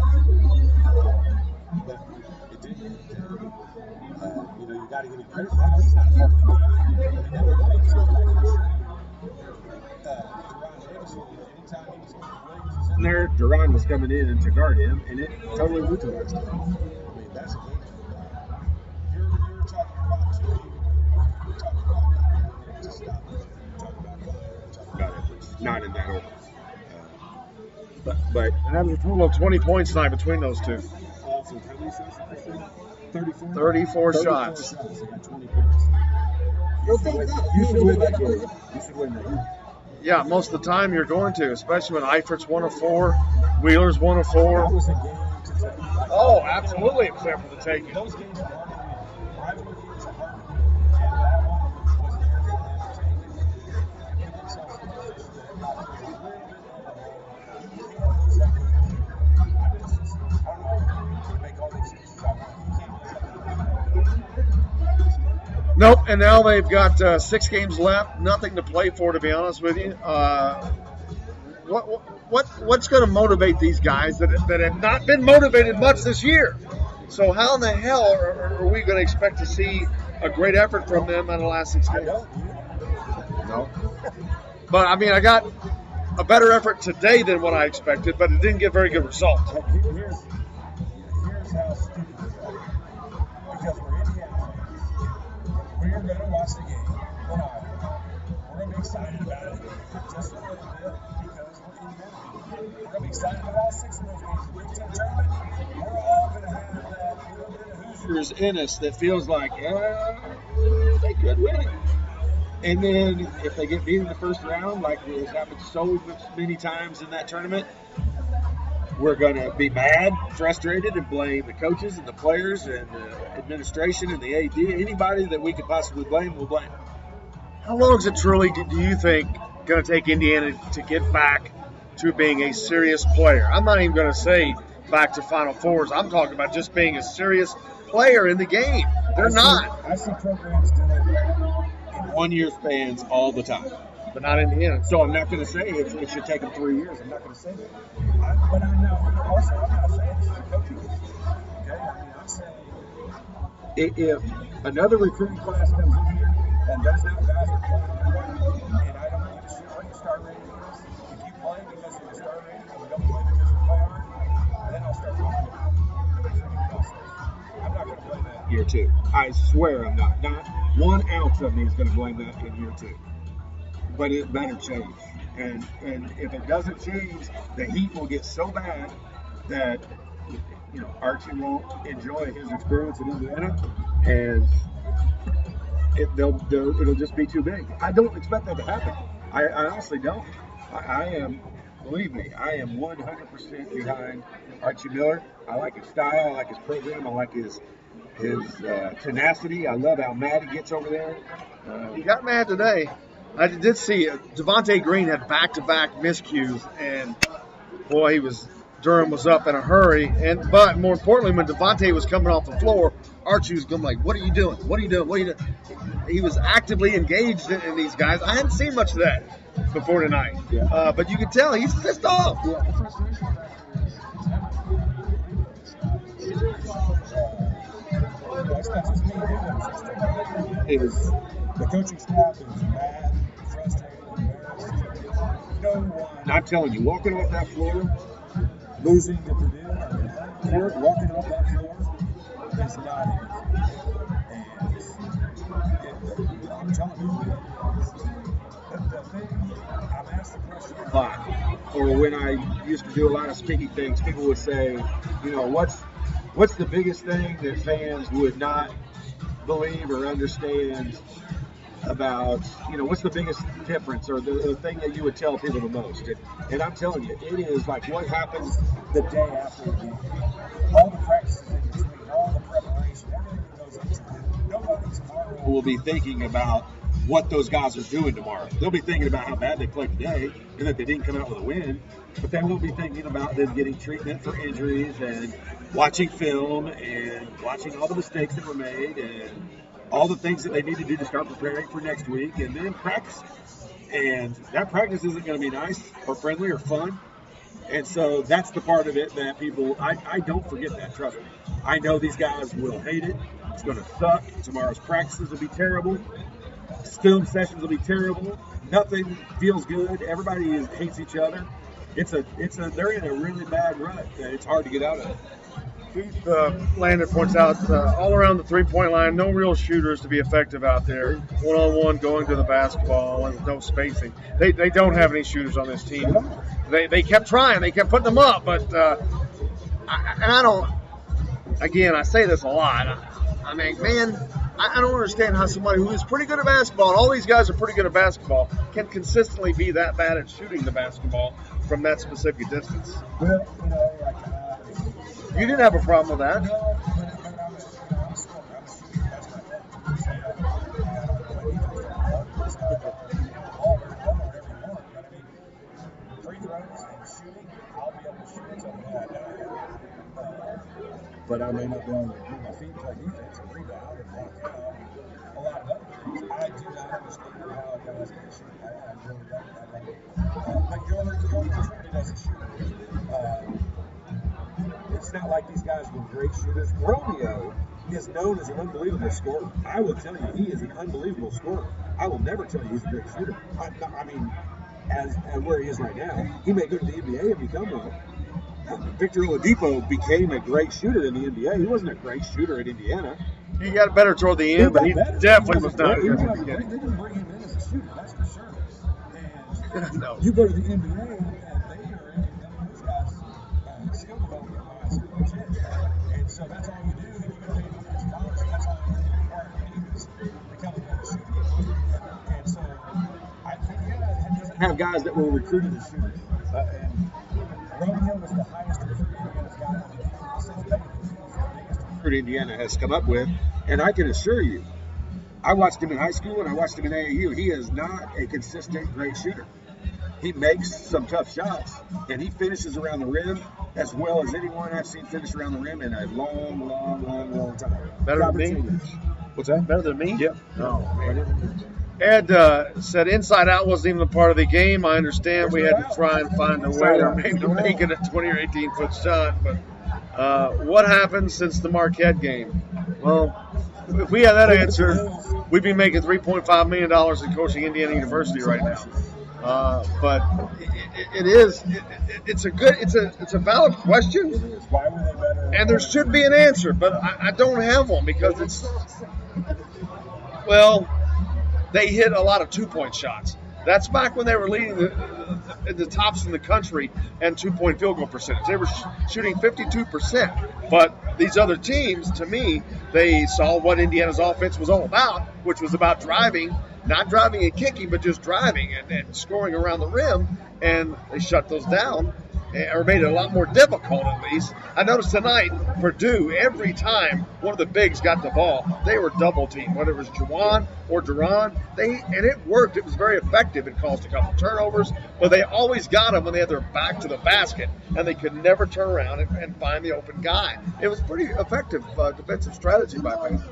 but it didn't. You got to give him credit for that. He's not a part of the game. He's going back in the shirt. Anytime he was in there, Duran was coming in to guard him, and it totally neutralized him. I mean, that's a game. You're talking about two people. You're talking about to stop. You're talking about It's not in that order. But And that was a total of 20 points tonight between those two. from how many shots did they shoot? 34? 34 shots. They got 20 points. you should win that game. You should win that game. Yeah, most of the time you're going to, especially when Eifert's 1 of 4, Wheeler's 1 of 4. That was a game to take. Oh, absolutely, it was there for the taking. Those games are hard to win. Rivalry games are hard to win. And that one was there for them to take. And put themselves in a position that it might be a little bit you can't lose that game. I don't know. You make all the excuses I want. You can't lose that game. Nope, and now they've got 6 games left, nothing to play for, to be honest with you. What's going to motivate these guys that have not been motivated much this year? So how in the hell are we going to expect to see a great effort from them in the last 6 games? No. But, I mean, I got a better effort today than what I expected, but it didn't get very good results. Here's how stupid we are. Because we're Indiana fans. We're going to watch the game. We're going to be excited about it just a little bit because we're Indiana. We're going to be excited about all 6 of those games. The Big Ten tournament, we're all going to have that little bit of Hoosiers in us that feels like, they could win it. And then if they get beat in the first round, like it has happened so many times in that tournament, we're going to be mad, frustrated, and blame the coaches and the players and the administration and the AD. Anybody that we could possibly blame, we'll blame. How long is it truly, do you think, going to take Indiana to get back to being a serious player? I'm not even going to say back to Final Fours. I'm talking about just being a serious player in the game. They're not. I see programs doing it In 1 year spans all the time. But not Indiana. So I'm not going to say it should take them 3 years. I'm not going to say that. But I'm not saying this is a coaching issue. Okay? I mean, I'm saying If another recruiting class comes in here and those guys are playing and I don't give a shit what your star rating is. If you play because of your star rating and you don't play because you play hard, then I'll start blaming the recruiting process. I'm not going to blame that. year 2. I swear I'm not. Not 1 ounce of me is going to blame that in year 2. But it better change. And if it doesn't change, the heat will get so bad that Archie won't enjoy his experience in Indiana, and it'll just be too big. I don't expect that to happen. I honestly don't. Believe me, I am 100% behind Archie Miller. I like his style. I like his program. I like his tenacity. I love how mad he gets over there. He got mad today. I did see Devontae Green had back-to-back miscues, and boy, Durham was up in a hurry. But more importantly, when Devontae was coming off the floor, Archie was going like, "What are you doing? What are you doing? What are you doing?" He was actively engaged in these guys. I hadn't seen much of that before tonight, but you could tell he's pissed off. Yeah, the frustration factor it's not just me. It was. The coaching staff is mad, frustrated, embarrassed. No one. I'm telling you, walking off that floor, Losing to Purdue, walking off that floor is not easy. And I'm telling you, the thing, I'm asked the question a lot. Or when I used to do a lot of speaking things, people would say, what's the biggest thing that fans would not believe or understand about, what's the biggest difference or the thing that you would tell people the most? And I'm telling you, it is like what happens the day after the game. All the practices in between, all the preparation, everything that goes into it. Nobody tomorrow will be thinking about what those guys are doing tomorrow. They'll be thinking about how bad they played today and that they didn't come out with a win, but they won't be thinking about them getting treatment for injuries and watching film and watching all the mistakes that were made and all the things that they need to do to start preparing for next week, and then practice. And that practice isn't going to be nice or friendly or fun. And so that's the part of it that people, I don't forget that, trust me. I know these guys will hate it. It's going to suck. Tomorrow's practices will be terrible. Film sessions will be terrible. Nothing feels good. Everybody hates each other. They're in a really bad rut. It's hard to get out of. Keith Lander points out all around the three-point line, no real shooters to be effective out there. One-on-one going to the basketball and no spacing. They don't have any shooters on this team. They kept trying. They kept putting them up. But I don't – again, I say this a lot. I mean, man, I don't understand how somebody who is pretty good at basketball, and all these guys are pretty good at basketball, can consistently be that bad at shooting the basketball from that specific distance. Well, You didn't have a problem with that. no, but I'm a scorer. I'm a shooter. That's my thing. I don't play defense. All very well, whatever you want. But I mean, free throws and shooting, I'll be able to shoot something like that. But I may not be able to move my feet, play defense, and rebound, and block out. A lot of other things. I do not understand how guys can shoot. I really don't. But Jordan truly doesn't shoot. It's not like these guys were great shooters. Romeo is known as an unbelievable scorer. I will tell you, he is an unbelievable scorer. I will never tell you he's a great shooter. I mean, as where he is right now, he may go to the NBA and become one. Victor Oladipo became a great shooter in the NBA. He wasn't a great shooter at Indiana. He got better toward the end, but he definitely was not. They didn't bring him in as a shooter, that's for sure. And No. you go to the NBA, and they are these guys skill development wise, legit. And so that's all you do. If you go to defensive college, that's all you require of you is become a better shooter. And so I think doesn't have guys that were recruited as shooters. And Romeo was the highest recruit Indiana's got since Bailey. Recruit Indiana has come up with, and I can assure you, I watched him in high school and I watched him in AAU. He is not a consistent great shooter. He makes some tough shots, and he finishes around the rim as well as anyone I've seen finish around the rim in a long time. Better than me? What's that? Better than me? Yep. No, Ed said inside out wasn't even a part of the game. I understand we had to try and find a way to make it a 20 or 18-foot shot. But what happened since the Marquette game? Well, if we had that answer, we'd be making $3.5 million in coaching Indiana University right now. But it's a valid question, why were they better? and there should be an answer, but I don't have one because they hit a lot of two-point shots. That's back when they were leading the tops in the country and two-point field goal percentage. They were shooting 52%. But these other teams, to me, they saw what Indiana's offense was all about, which was about driving, not driving and kicking, but just driving and scoring around the rim. And they shut those down, or made it a lot more difficult at least. I noticed tonight, Purdue, every time one of the bigs got the ball, they were double teamed, whether it was Juwan or Duran. And it worked. It was very effective. It caused a couple turnovers, but they always got them when they had their back to the basket, and they could never turn around and find the open guy. It was pretty effective defensive strategy by them.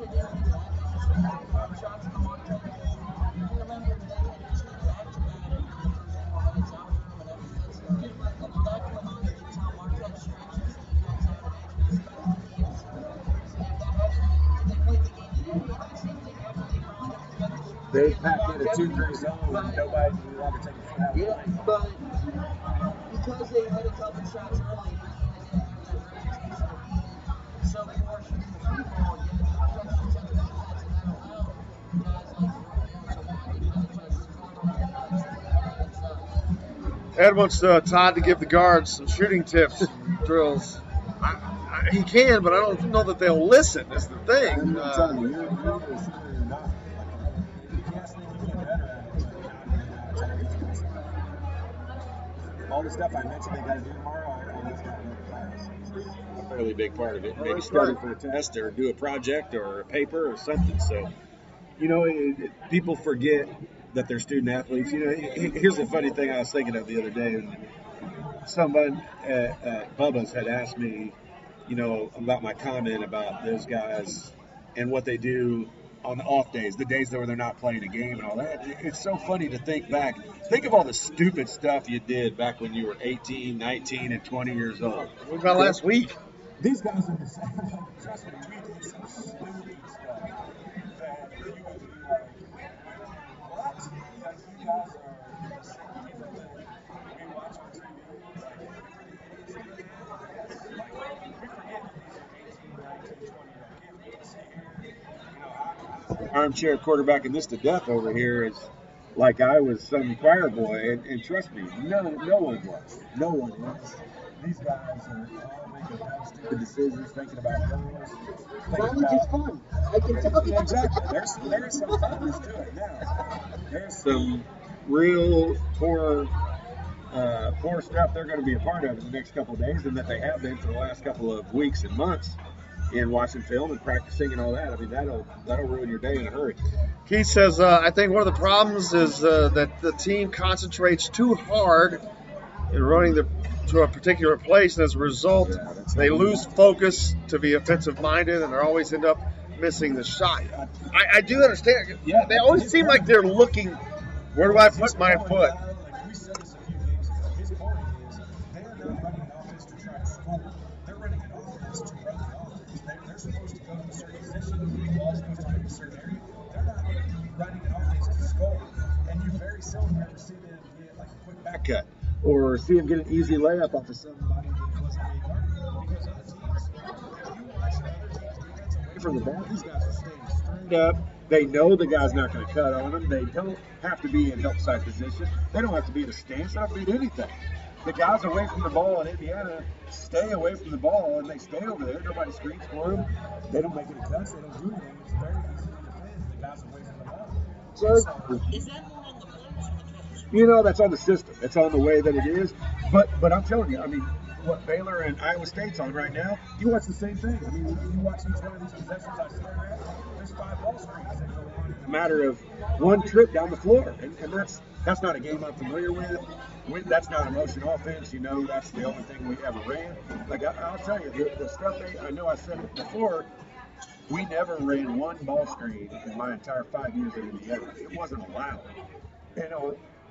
They packed in a 2-3 zone and nobody knew how to take a foul. Yeah, but because they had a couple shots early, so fortunate in the free throw again, Marquette's taking the shots, and that allowed guys like Romeo to just Ed wants Todd to give the guards some shooting tips, drills. He can, but I don't know that they'll listen. Is the thing. I'm telling you, you're either a shooter or not. Yes, they can get better at it. All the stuff I mentioned they got to do tomorrow, I just got to go to class. A fairly big part of it. Maybe study for a test or do a project or a paper or something. So, people forget that they're student athletes. Here's a funny thing I was thinking of the other day. Someone at Bubba's had asked me, about my comment about those guys and what they do on the off days, the days where they're not playing a game and all that. It's so funny to think back. Think of all the stupid stuff you did back when you were 18, 19, and 20 years old. What about last week? These guys are the same. Trust me, we did some stupid stuff that you would be like, what? Like, you guys are the same people that we watch on TV. Like, remember the games that they had? Like, we forget that these are 18, 19, 20-year-old kids. We sit here, Armchair quarterbacking this to death over here is like I was some choir boy, and trust me, no one was. No one was. these guys are all making dumb, stupid decisions, thinking about girls. College is fun. I can tell you. Exactly. There's some funness to it now. There's Some real poor stuff they're going to be a part of in the next couple of days, and that they have been for the last couple of weeks and months in watching film and practicing and all that. I mean, that'll ruin your day in a hurry. Keith says, I think one of the problems is that the team concentrates too hard in running to a particular place, and as a result, they lose focus to be offensive-minded, and they always end up missing the shot. I do understand. Yeah. They always seem like they're looking, where do I put my foot? Like we said this a few games ago, his point is they are not running an offense to try to score. They're running an offense to run the offense. They're supposed to go to a certain position, the ball's supposed to hit a certain area. They're not running an offense to score. And you very seldom ever see them get like a quick back Cut. Or see him get an easy layup off of somebody. because other teams, if you watch other teams' defense away From the ball, these guys are staying straight up. They know the guy's not going to cut on them. They don't have to be in help side position. They don't have to be in a stance. They don't have to be in anything. The guys away from the ball in Indiana stay away from the ball, and they stay over there. Nobody screens for them. They don't make any cuts. They don't do anything. It's very easy to defend the guys away from the ball. So, Is that more on the players or the coaches? that's on the system. It's on the way that it is. But I'm telling you, I mean, what Baylor and Iowa State's on right now, you watch the same thing. I mean, you watch each one of these possessions I stare at, there's 5 ball screens that go on. a matter of one trip down the floor. And that's not a game I'm familiar with. That's not a motion offense. That's the only thing we ever ran. Like, I'll tell you, the stuff I know I said it before, we never ran one ball screen in my entire 5 years in Indiana. It wasn't allowed.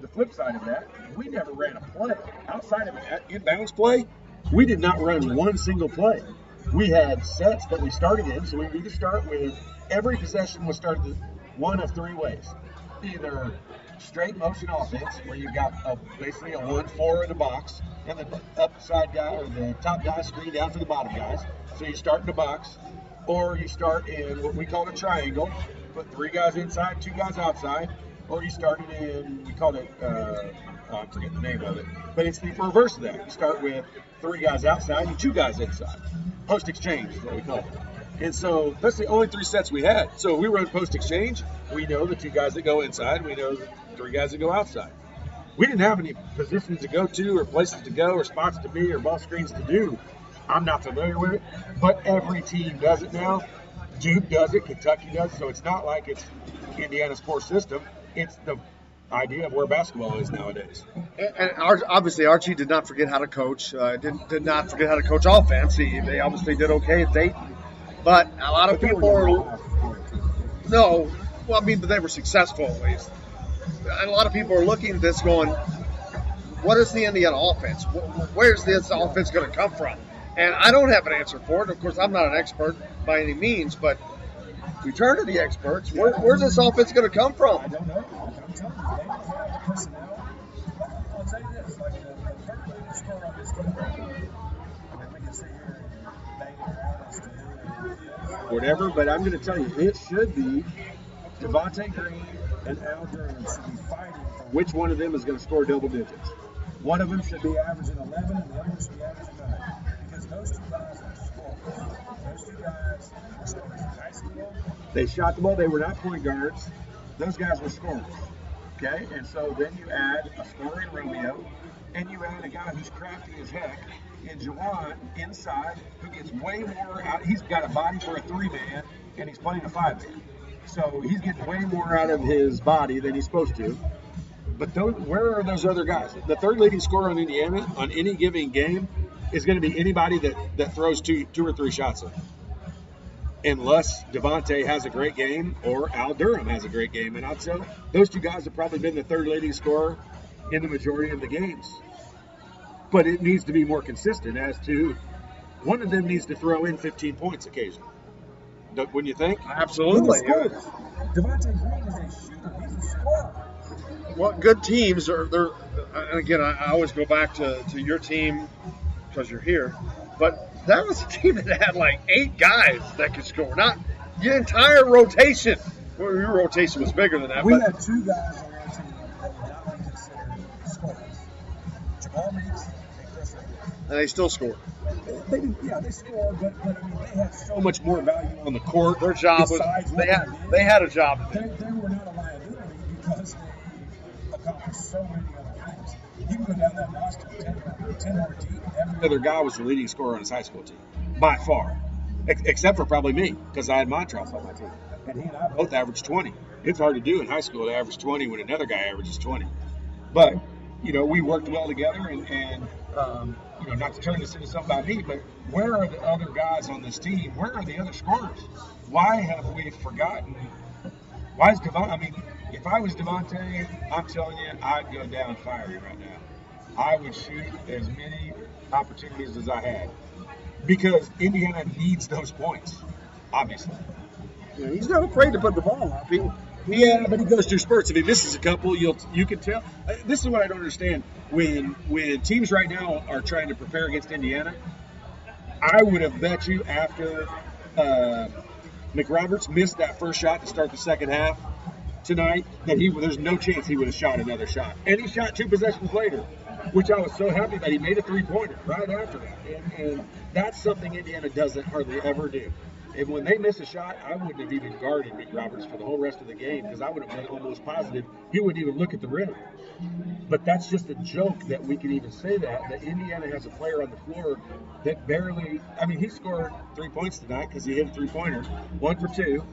The flip side of that, we never ran a play. Outside of inbounds play, we did not run one single play. We had sets that we started in, so we need to start with every possession was started one of 3 ways. Either straight motion offense, where you've got basically a 1-4 in the box, and the upside guy or the top guy screen down for the bottom guys. So you start in the box, or you start in what we call a triangle, put 3 guys inside, 2 guys outside, or you started in, we called it, I forget the name of it, but it's the reverse of that. You start with 3 guys outside and 2 guys inside. Post exchange is what we call it. And so that's the only 3 sets we had. So we run post exchange. We know the 2 guys that go inside. We know the 3 guys that go outside. We didn't have any positions to go to or places to go or spots to be or ball screens to do. I'm not familiar with it, but every team does it now. Duke does it. Kentucky does. So it's not like it's Indiana's core system. It's the idea of where basketball is nowadays. And obviously, Archie did not forget how to coach. Did not forget how to coach offense. They obviously did okay at Dayton. But a lot of people are but they were successful at least. And a lot of people are looking at this going, what is the Indiana offense? Where's this offense going to come from? And I don't have an answer for it. Of course, I'm not an expert by any means, but we turn to the experts. Where's this offense going to come from? I don't know. I'm telling you, they don't have the personnel. I'll tell you this, like the third leading scorer on this team, I mean, we can sit here and bang it around as to who it is. Whatever, but I'm going to tell you, it should be Devontae Green And Al Durham should be fighting for which one of them is going to score double digits. One of them should be averaging 11 and the other one should be averaging 9. Because those 2 guys are scoring. Those 2 guys were scoring in high school. They shot the ball. They were not point guards. Those guys were scorers. Okay? And so then you add a scorer in Romeo, and you add a guy who's crafty as heck in Juwan inside, who gets way more out. He's got a body for a 3-man, and he's playing a 5-man. So he's getting way more out of his body than he's supposed to. But where are those other guys? The third leading scorer on Indiana on any given game is going to be anybody that throws two or three shots in. Unless Devontae has a great game or Al Durham has a great game. And I'd say those two guys have probably been the third leading scorer in the majority of the games. But it needs to be more consistent as to one of them needs to throw in 15 points occasionally. Wouldn't you think? Absolutely. Devontae Green is a shooter. He's a scorer. Well, good teams are there. And again, I always go back to your team because you're here. But that was a team that had like 8 guys that could score. Not your entire rotation. Well, your rotation was bigger than that. We had 2 guys on our team that would not be considered scorers. Jamal Meeks and Chris Ray. And they still scored. They scored, but I mean, they had So much more value on the court. Their job was they had a job. They were not a liability because they accomplished so many other things. You can go down that roster 10 more deep. The other guy was the leading scorer on his high school team, by far, except for probably me, because I had Montross on my team. And he and I Both averaged 20. It's hard to do in high school to average 20 when another guy averages 20. But, we worked well together, and not to turn this into something about me, but where are the other guys on this team? Where are the other scorers? Why have we forgotten? Why is Devontae? I mean, if I was Devontae, I'm telling you, I'd go down fiery right now. I would shoot as many opportunities as I had because Indiana needs those points, obviously. Yeah, he's not afraid to put the ball up. Yeah, but he goes through spurts. If he misses a couple, you can tell. This is what I don't understand. When teams right now are trying to prepare against Indiana, I would have bet you after McRoberts missed that first shot to start the second half tonight that there's no chance he would have shot another shot. And he shot 2 possessions later, which I was so happy that he made a 3-pointer right after that. And that's something Indiana doesn't hardly ever do. And when they miss a shot, I wouldn't have even guarded McRoberts for the whole rest of the game because I would have been almost positive he wouldn't even look at the rim. But that's just a joke that we can even say that Indiana has a player on the floor that barely – I mean, he scored 3 points tonight because he hit a 3-pointer, 1 for 2,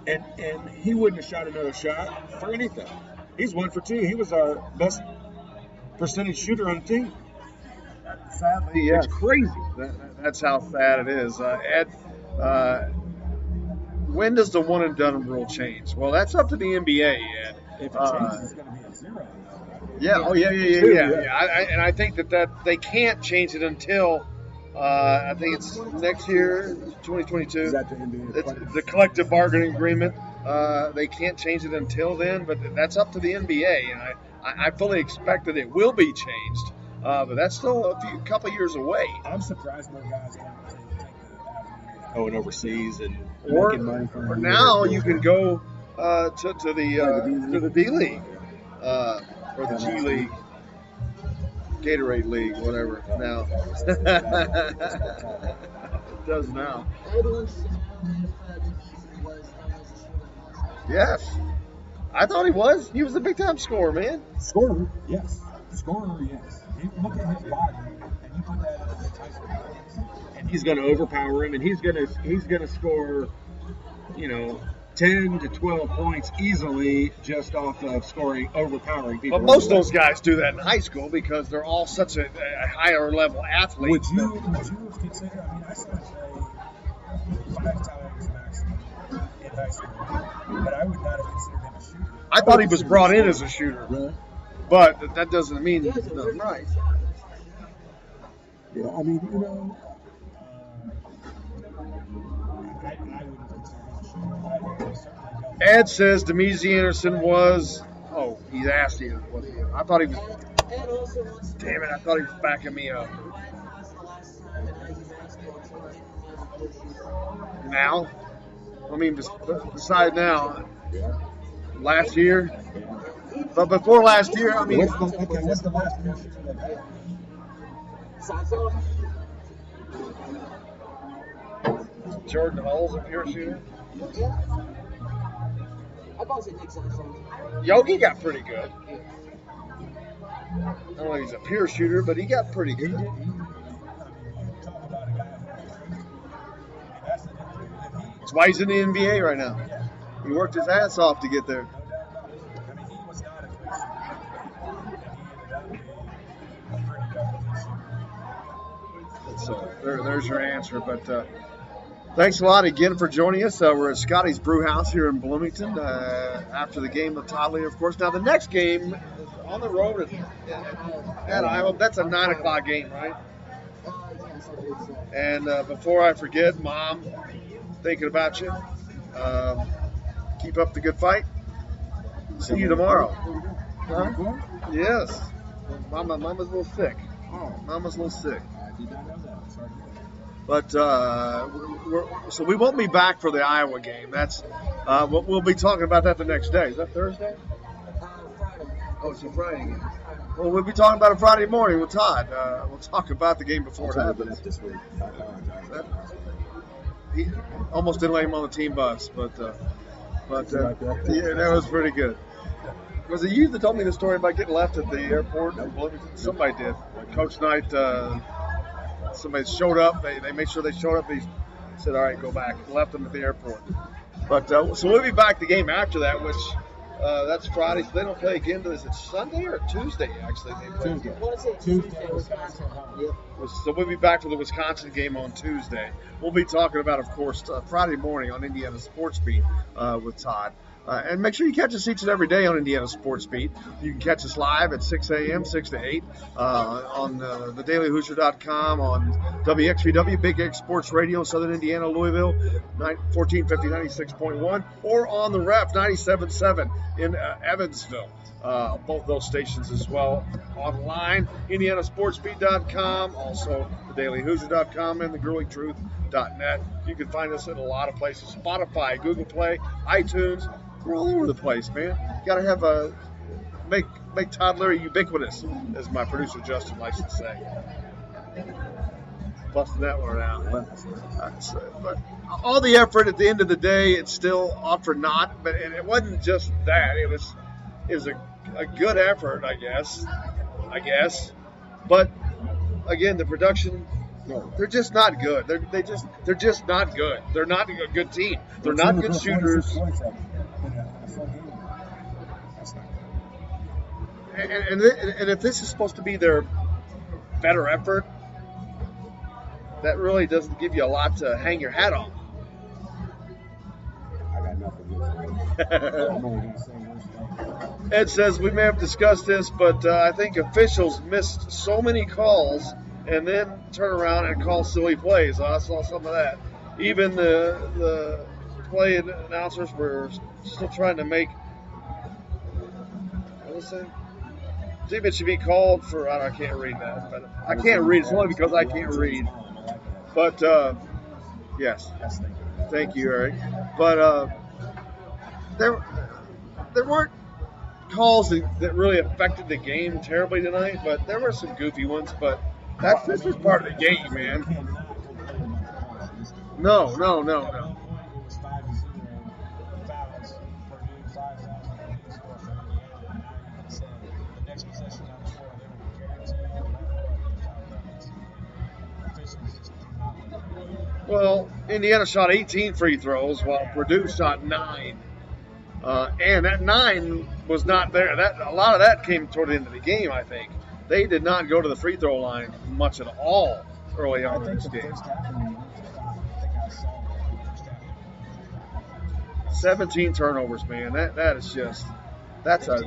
and he wouldn't have shot another shot for anything. He's 1 for 2. He was our best percentage shooter on the team. Sadly, yes. It's crazy. That's how sad it is. Ed, when does the one and done rule change? Well, that's up to the NBA, Ed. If it changes, it's going to be a 0. Yeah. And I think that they can't change it until I think it's next year, 2022. Is that the NBA? It's the collective bargaining agreement. They can't change it until then, but that's up to the NBA, and I fully expect that it will be changed. But that's still a couple years away. I'm surprised more guys don't take the avenue. Going overseas and Or making money from now you can go to the D League or the G League, Gatorade League, whatever. Now it does now. Yes, I thought he was. He was a big time scorer, man. Scorer, yes. You look at his body, and you put that in the Tyson box. and he's going to overpower him, and he's going to score, 10 to 12 points easily just off of overpowering people. But most of those guys do that in high school because they're all such a higher level athlete. Would you have considered? I mean, I saw him play 5 times maximum in high school, but I would not have considered him a shooter. I thought he was brought in as a shooter, Really? but that doesn't mean nothing. Right. Yeah, I mean, I wouldn't consider him a shooter. I certainly don't. Ed says Demezy Anderson was. Oh, he's asked you. I thought he was. Ed also wants to Damn it! I thought he was backing me up. when was the last time an Aggie basketball team didn't have a good shooter? Now, I mean, beside now, Yeah. last year, but before last year, I mean, What's the last real shooter they've had? Sato? Jordan Hall's a pure shooter. Yeah. I'd probably say Nick Sato. Yogi got pretty good. I don't know if he's a pure shooter, but he got pretty good. Talk about a guy who, that's the difference. That's why he's in the NBA right now. He worked his ass off to get there. I mean, he was not a great shooter, and he ended up being a pretty darn good shooter. So there's your answer. But thanks a lot again for joining us. We're at Scotty's Brew House here in Bloomington after the game with Todd, Leary, of course. Now, the next game is on the road at Iowa. That's a 9 o'clock game, right? And before I forget, Mom, thinking about you. Keep up the good fight. See you tomorrow. Huh? Yes. Mama's a little sick. Mama's a little sick. I did not know that. Sorry. But so we won't be back for the Iowa game. That's we'll be talking about that the next day. Is that Thursday? Friday. Oh, it's a Friday game. Well, we'll be talking about it Friday morning with Todd. We'll talk about the game before it happens. This week. I apologize. He almost didn't let him on the team bus, but yeah, that was pretty good. Was it you that told me the story about getting left at the airport in Bloomington? Somebody did. Coach Knight, somebody showed up. They made sure they showed up. He said, all right, go back. Left them at the airport. But so we'll be back the game after that, which that's Friday. So they don't play again. Is it Sunday or Tuesday, actually? Tuesday. I want to say Tuesday, Wisconsin. Yep. So we'll be back for the Wisconsin game on Tuesday. We'll be talking about, of course, Friday morning on Indiana Sports Beat with Todd. And make sure you catch us each and every day on Indiana Sports Beat. You can catch us live at 6 a.m., 6 to 8, on thedailyhoosier.com, on WXVW, Big X Sports Radio, Southern Indiana, Louisville, 1450, 96.1, or on the Ref, 97.7 in Evansville. Both those stations as well. Online, IndianaSportsBeat.com, also thedailyhoosier.com, and thegirlytruth.net. You can find us in a lot of places. Spotify, Google Play, iTunes. We're all over the place, man. You got to have make Todd Leary ubiquitous, as my producer Justin likes to say. Busting that word out. But all the effort at the end of the day, it's still off for naught. But it wasn't just that. It was a good effort, I guess. But again, the production. No, they're just not good. They're just not good. They're not a good team. They're not good shooters. And if this is supposed to be their better effort, that really doesn't give you a lot to hang your hat on. I got nothing good for you. I'm only going to say worse. Ed says we may have discussed this, but I think officials missed so many calls and then turn around and call silly plays. I saw some of that. Even the play announcers were still trying to make. What was it? I think it should be called for. I can't read that, but I can't read. It's only because I can't read. But yes, thank you, Eric. But there weren't calls that really affected the game terribly tonight, but there were some goofy ones. But this is part of the game, man. No. Well, Indiana shot 18 free throws while Purdue shot 9. And that 9 was not there. A lot of that came toward the end of the game, I think. They did not go to the free throw line much at all early on in this game. 17 turnovers, man. That is just – that's a –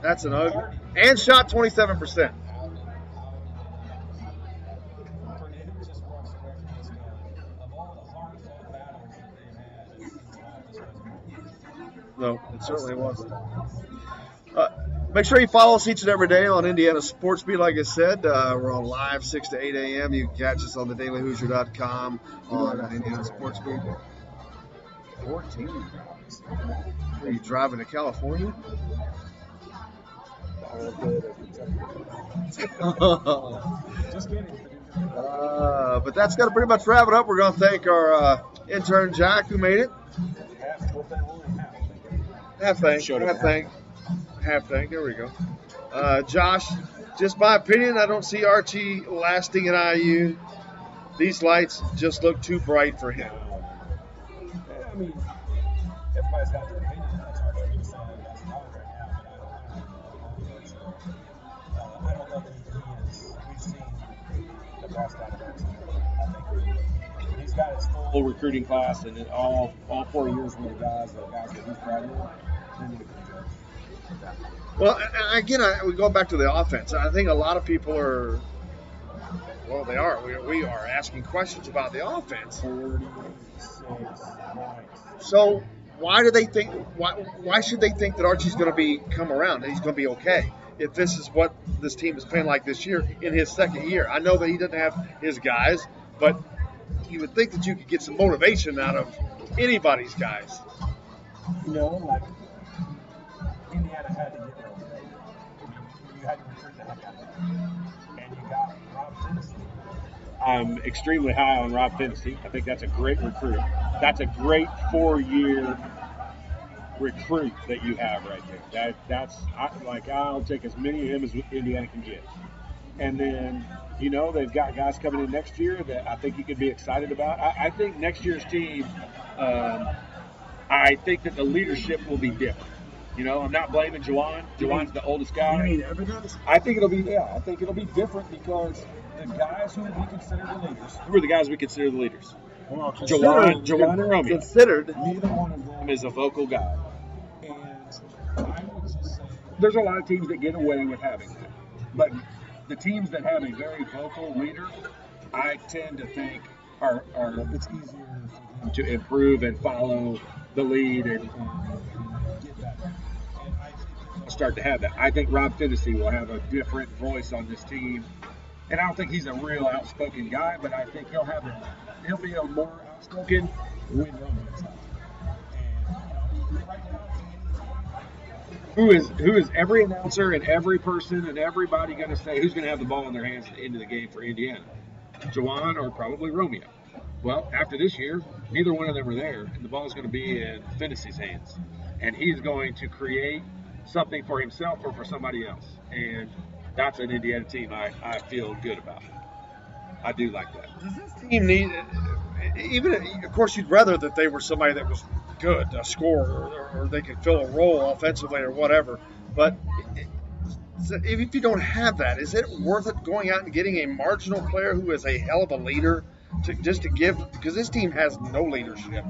that's an ugly – and shot 27%. No, it certainly wasn't. Make sure you follow us each and every day on Indiana Sports Beat. Like I said, we're on live 6 to 8 a.m. You can catch us on thedailyhoosier.com on Indiana Sports Beat. 14. Are you driving to California? Just kidding. But that's going to pretty much wrap it up. We're going to thank our intern, Jack, who made it. Half thank. There we go. Josh, just my opinion, I don't see Archie lasting at IU. These lights just look too bright for him. Yeah, I mean, everybody's got their opinion. That's hard for me to say that's wrong right now, but I don't know. got its full recruiting class, and all 4 years with the guys that he's brought in, then you can judge. Well, again, we go back to the offense. I think a lot of people are. Well, they are. We are asking questions about the offense. 46 points. So why do they think? Why should they think that Archie's going to come around and he's going to be okay? If this is what this team is playing like this year in his second year, I know that he doesn't have his guys, but you would think that you could get some motivation out of anybody's guys. You know, like Indiana had to get rid of it. You had to recruit the heck out of that. And you got Rob Finney. I'm extremely high on Rob Finney. I think that's a great recruit. That's a great 4-year recruit that you have right there. I'll take as many of him as Indiana can get. And then, they've got guys coming in next year that I think you could be excited about. I think next year's team, I think that the leadership will be different. I'm not blaming Juwan. Juwan's the oldest guy. You mean evidence? I think it'll be different because the guys who we consider the leaders. Who are the guys we consider the leaders? Well, Juwan and Romeo. Considered. Neither one of them is a vocal guy. And I would just say there's a lot of teams that get away with having that. But the teams that have a very vocal leader, I tend to think are it's easier for them to improve and follow the lead and get better. And I think they'll start to have that. I think Rob Finney will have a different voice on this team. And I don't think he's a real outspoken guy, but I think he'll be a more outspoken when Romeo's out. And right now, who is every announcer and every person and everybody going to say who's going to have the ball in their hands at the end of the game for Indiana? Juwan or probably Romeo. Well, after this year, neither one of them are there, and the ball is going to be in Finney's hands, and he's going to create something for himself or for somebody else. And that's an Indiana team I feel good about. I do like that. Does this team need, even, of course, you'd rather that they were somebody that was good, a scorer, or they could fill a role offensively or whatever. But if you don't have that, is it worth it going out and getting a marginal player who is a hell of a leader to give? Because this team has no leadership.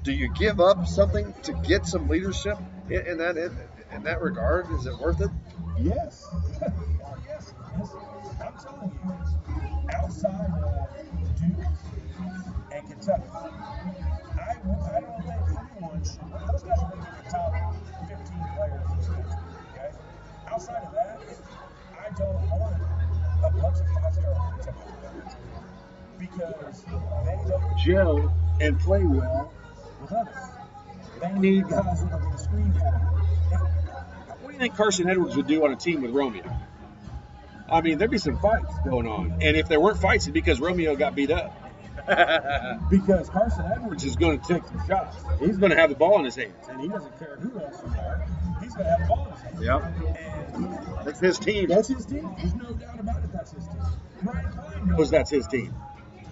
Do you give up something to get some leadership in that regard? Is it worth it? Yes. Yes. I'm telling you, outside of Duke and Kentucky, I don't think anyone should. Those guys are going to be the top 15 players in this country. Okay. Outside of that, I don't want a bunch of 5-star Kentucky players because they don't gel and play well with others. They need guys that are going to screen for them. What do you think Carson Edwards would do on a team with Romeo? I mean, there'd be some fights going on. And if there weren't fights, it's because Romeo got beat up. Because Carson Edwards is going to take some shots. He's going to have the ball in his hands. And he doesn't care who else is there. He's going to have the ball in his hands. Yep. And that's his team. That's his team. There's no doubt about it. That's his team. Brian Klein knows that's his team.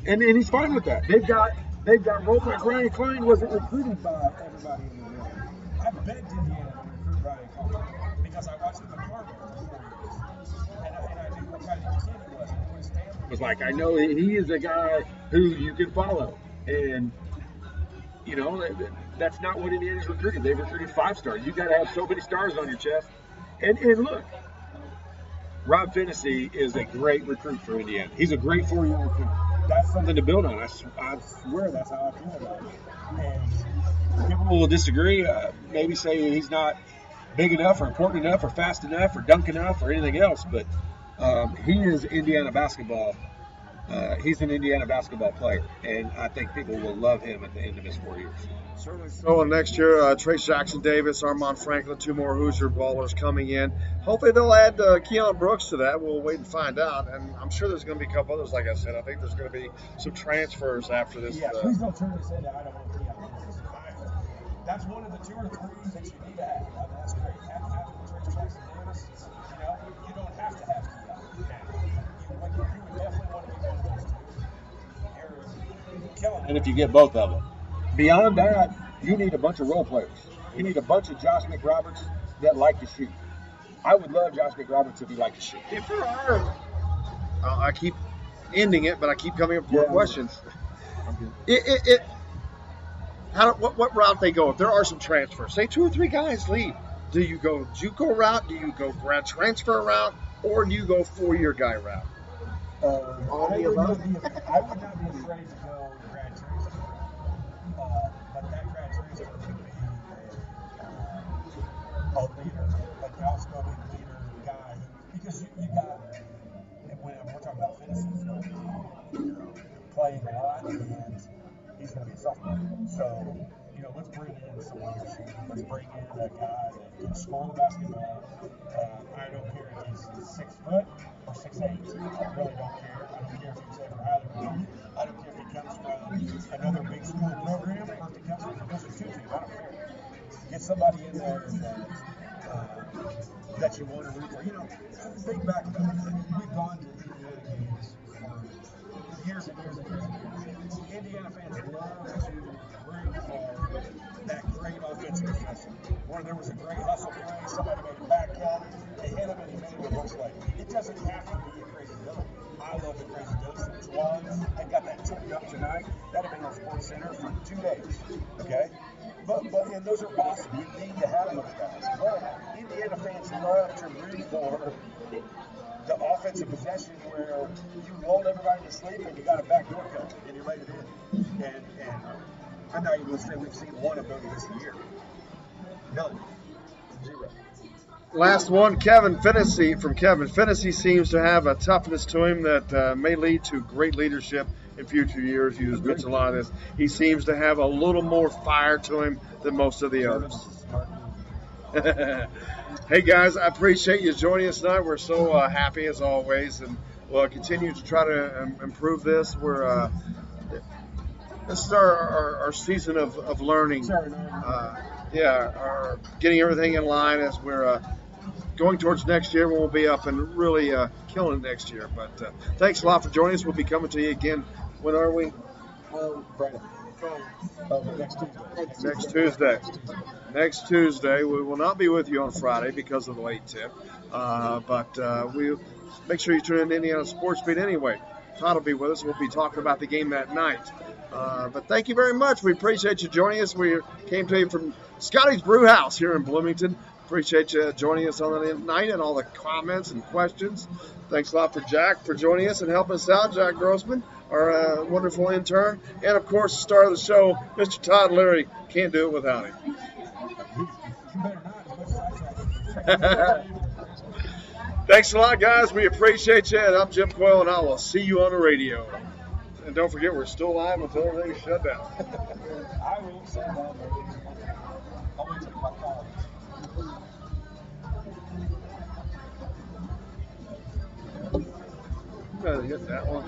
And he's fine with that. They've got role players. Brian Klein wasn't recruited by everybody in the league. I begged Indiana to recruit Brian Klein because I watched him at Harvard for 4 years. And I knew what kind of kid he was. And his family was like, I know he is a guy who you can follow. And, that's not what Indiana's recruited. They've recruited 5-stars. You got to have so many stars on your chest. And look, Rob Finney is a great recruit for Indiana. He's a great 4-year recruit. That's something to build on. I swear that's how I feel about it. And people will disagree, maybe say he's not big enough or important enough or fast enough or dunk enough or anything else, but he is Indiana basketball. He's an Indiana basketball player, and I think people will love him at the end of his 4 years. Certainly so. And next year, Trace Jackson Davis, Armand Franklin, 2 more Hoosier ballers coming in. Hopefully they'll add Keon Brooks to that. We'll wait and find out. And I'm sure there's going to be a couple others, like I said. I think there's going to be some transfers after this. Yeah, please don't turn this into I don't want Keon Brooks. That's one of the 2 or 3 that you need to have. I mean, that's great. Having Trace Jackson Davis, you don't have to have Keon now. You would definitely want to get one of those 2. You're killing it. And if you get both of them. Beyond that, you need a bunch of role players. You need a bunch of Josh McRoberts that like to shoot. I would love Josh McRoberts if he liked to shoot. If there are, I keep ending it, but I keep coming up with more questions. What route they go? If there are some transfers, say 2 or 3 guys leave, do you go JUCO route? Do you go grad transfer route? Or do you go 4-year guy route? All the above. I would not be afraid to go grad transfer, but that grad transfer would be a leader, like an outspoken leader guy, because you got, and when we're talking about fitnesses, playing a lot, and he's going to be a sophomore. So, let's bring in some leadership. Let's bring in a guy that can score the basketball. I don't care if he's 6 foot or 6'8". I really don't care. I don't care if he's ever highly recruited. I don't care if he comes from another big school program or if he comes from the District 2 team. I don't care. Get somebody in there that you want to root for. Think back about it. We've gone to Indiana games for years and years and years and years. Indiana fans love to root for that great offensive possession, where there was a great hustle play, somebody made a back cut, they hit him and he made a reverse play. It doesn't have to be a crazy dunk. I love the crazy dunks. One, they got that tipped up tonight. That'll be on Sports Center for 2 days. Okay? But and those are awesome. We need to have those guys. But Indiana fans love to root for the offensive possession where you roll everybody to sleep and you got a backdoor cut and you laid it in. And I'm not even going to say we've seen one of those this year. None. 0. Last one, Kevin Finney from Kevin. Finney seems to have a toughness to him that may lead to great leadership in future years. You just mentioned a lot of this. He seems to have a little more fire to him than most of the others. Hey, guys, I appreciate you joining us tonight. We're so happy as always, and we'll continue to try to improve this. This is our season of learning. Getting everything in line as we're going towards next year when we'll be up and really killing it next year. But thanks a lot for joining us. We'll be coming to you again. When are we? Friday. Next Tuesday. Next Tuesday. We will not be with you on Friday because of the late tip. But we'll make sure you tune in to Indiana Sports Beat anyway. Todd will be with us. We'll be talking about the game that night. But thank you very much. We appreciate you joining us. We came to you from Scotty's Brew House here in Bloomington. Appreciate you joining us on the night and all the comments and questions. Thanks a lot for Jack for joining us and helping us out, Jack Grossman, our wonderful intern. And, of course, the star of the show, Mr. Todd Leary. Can't do it without him. Thanks a lot, guys. We appreciate you. And I'm Jim Coyle, and I will see you on the radio. And don't forget, we're still live until everything's shut down. I will say that. I'll wait till my call. You gotta get that one.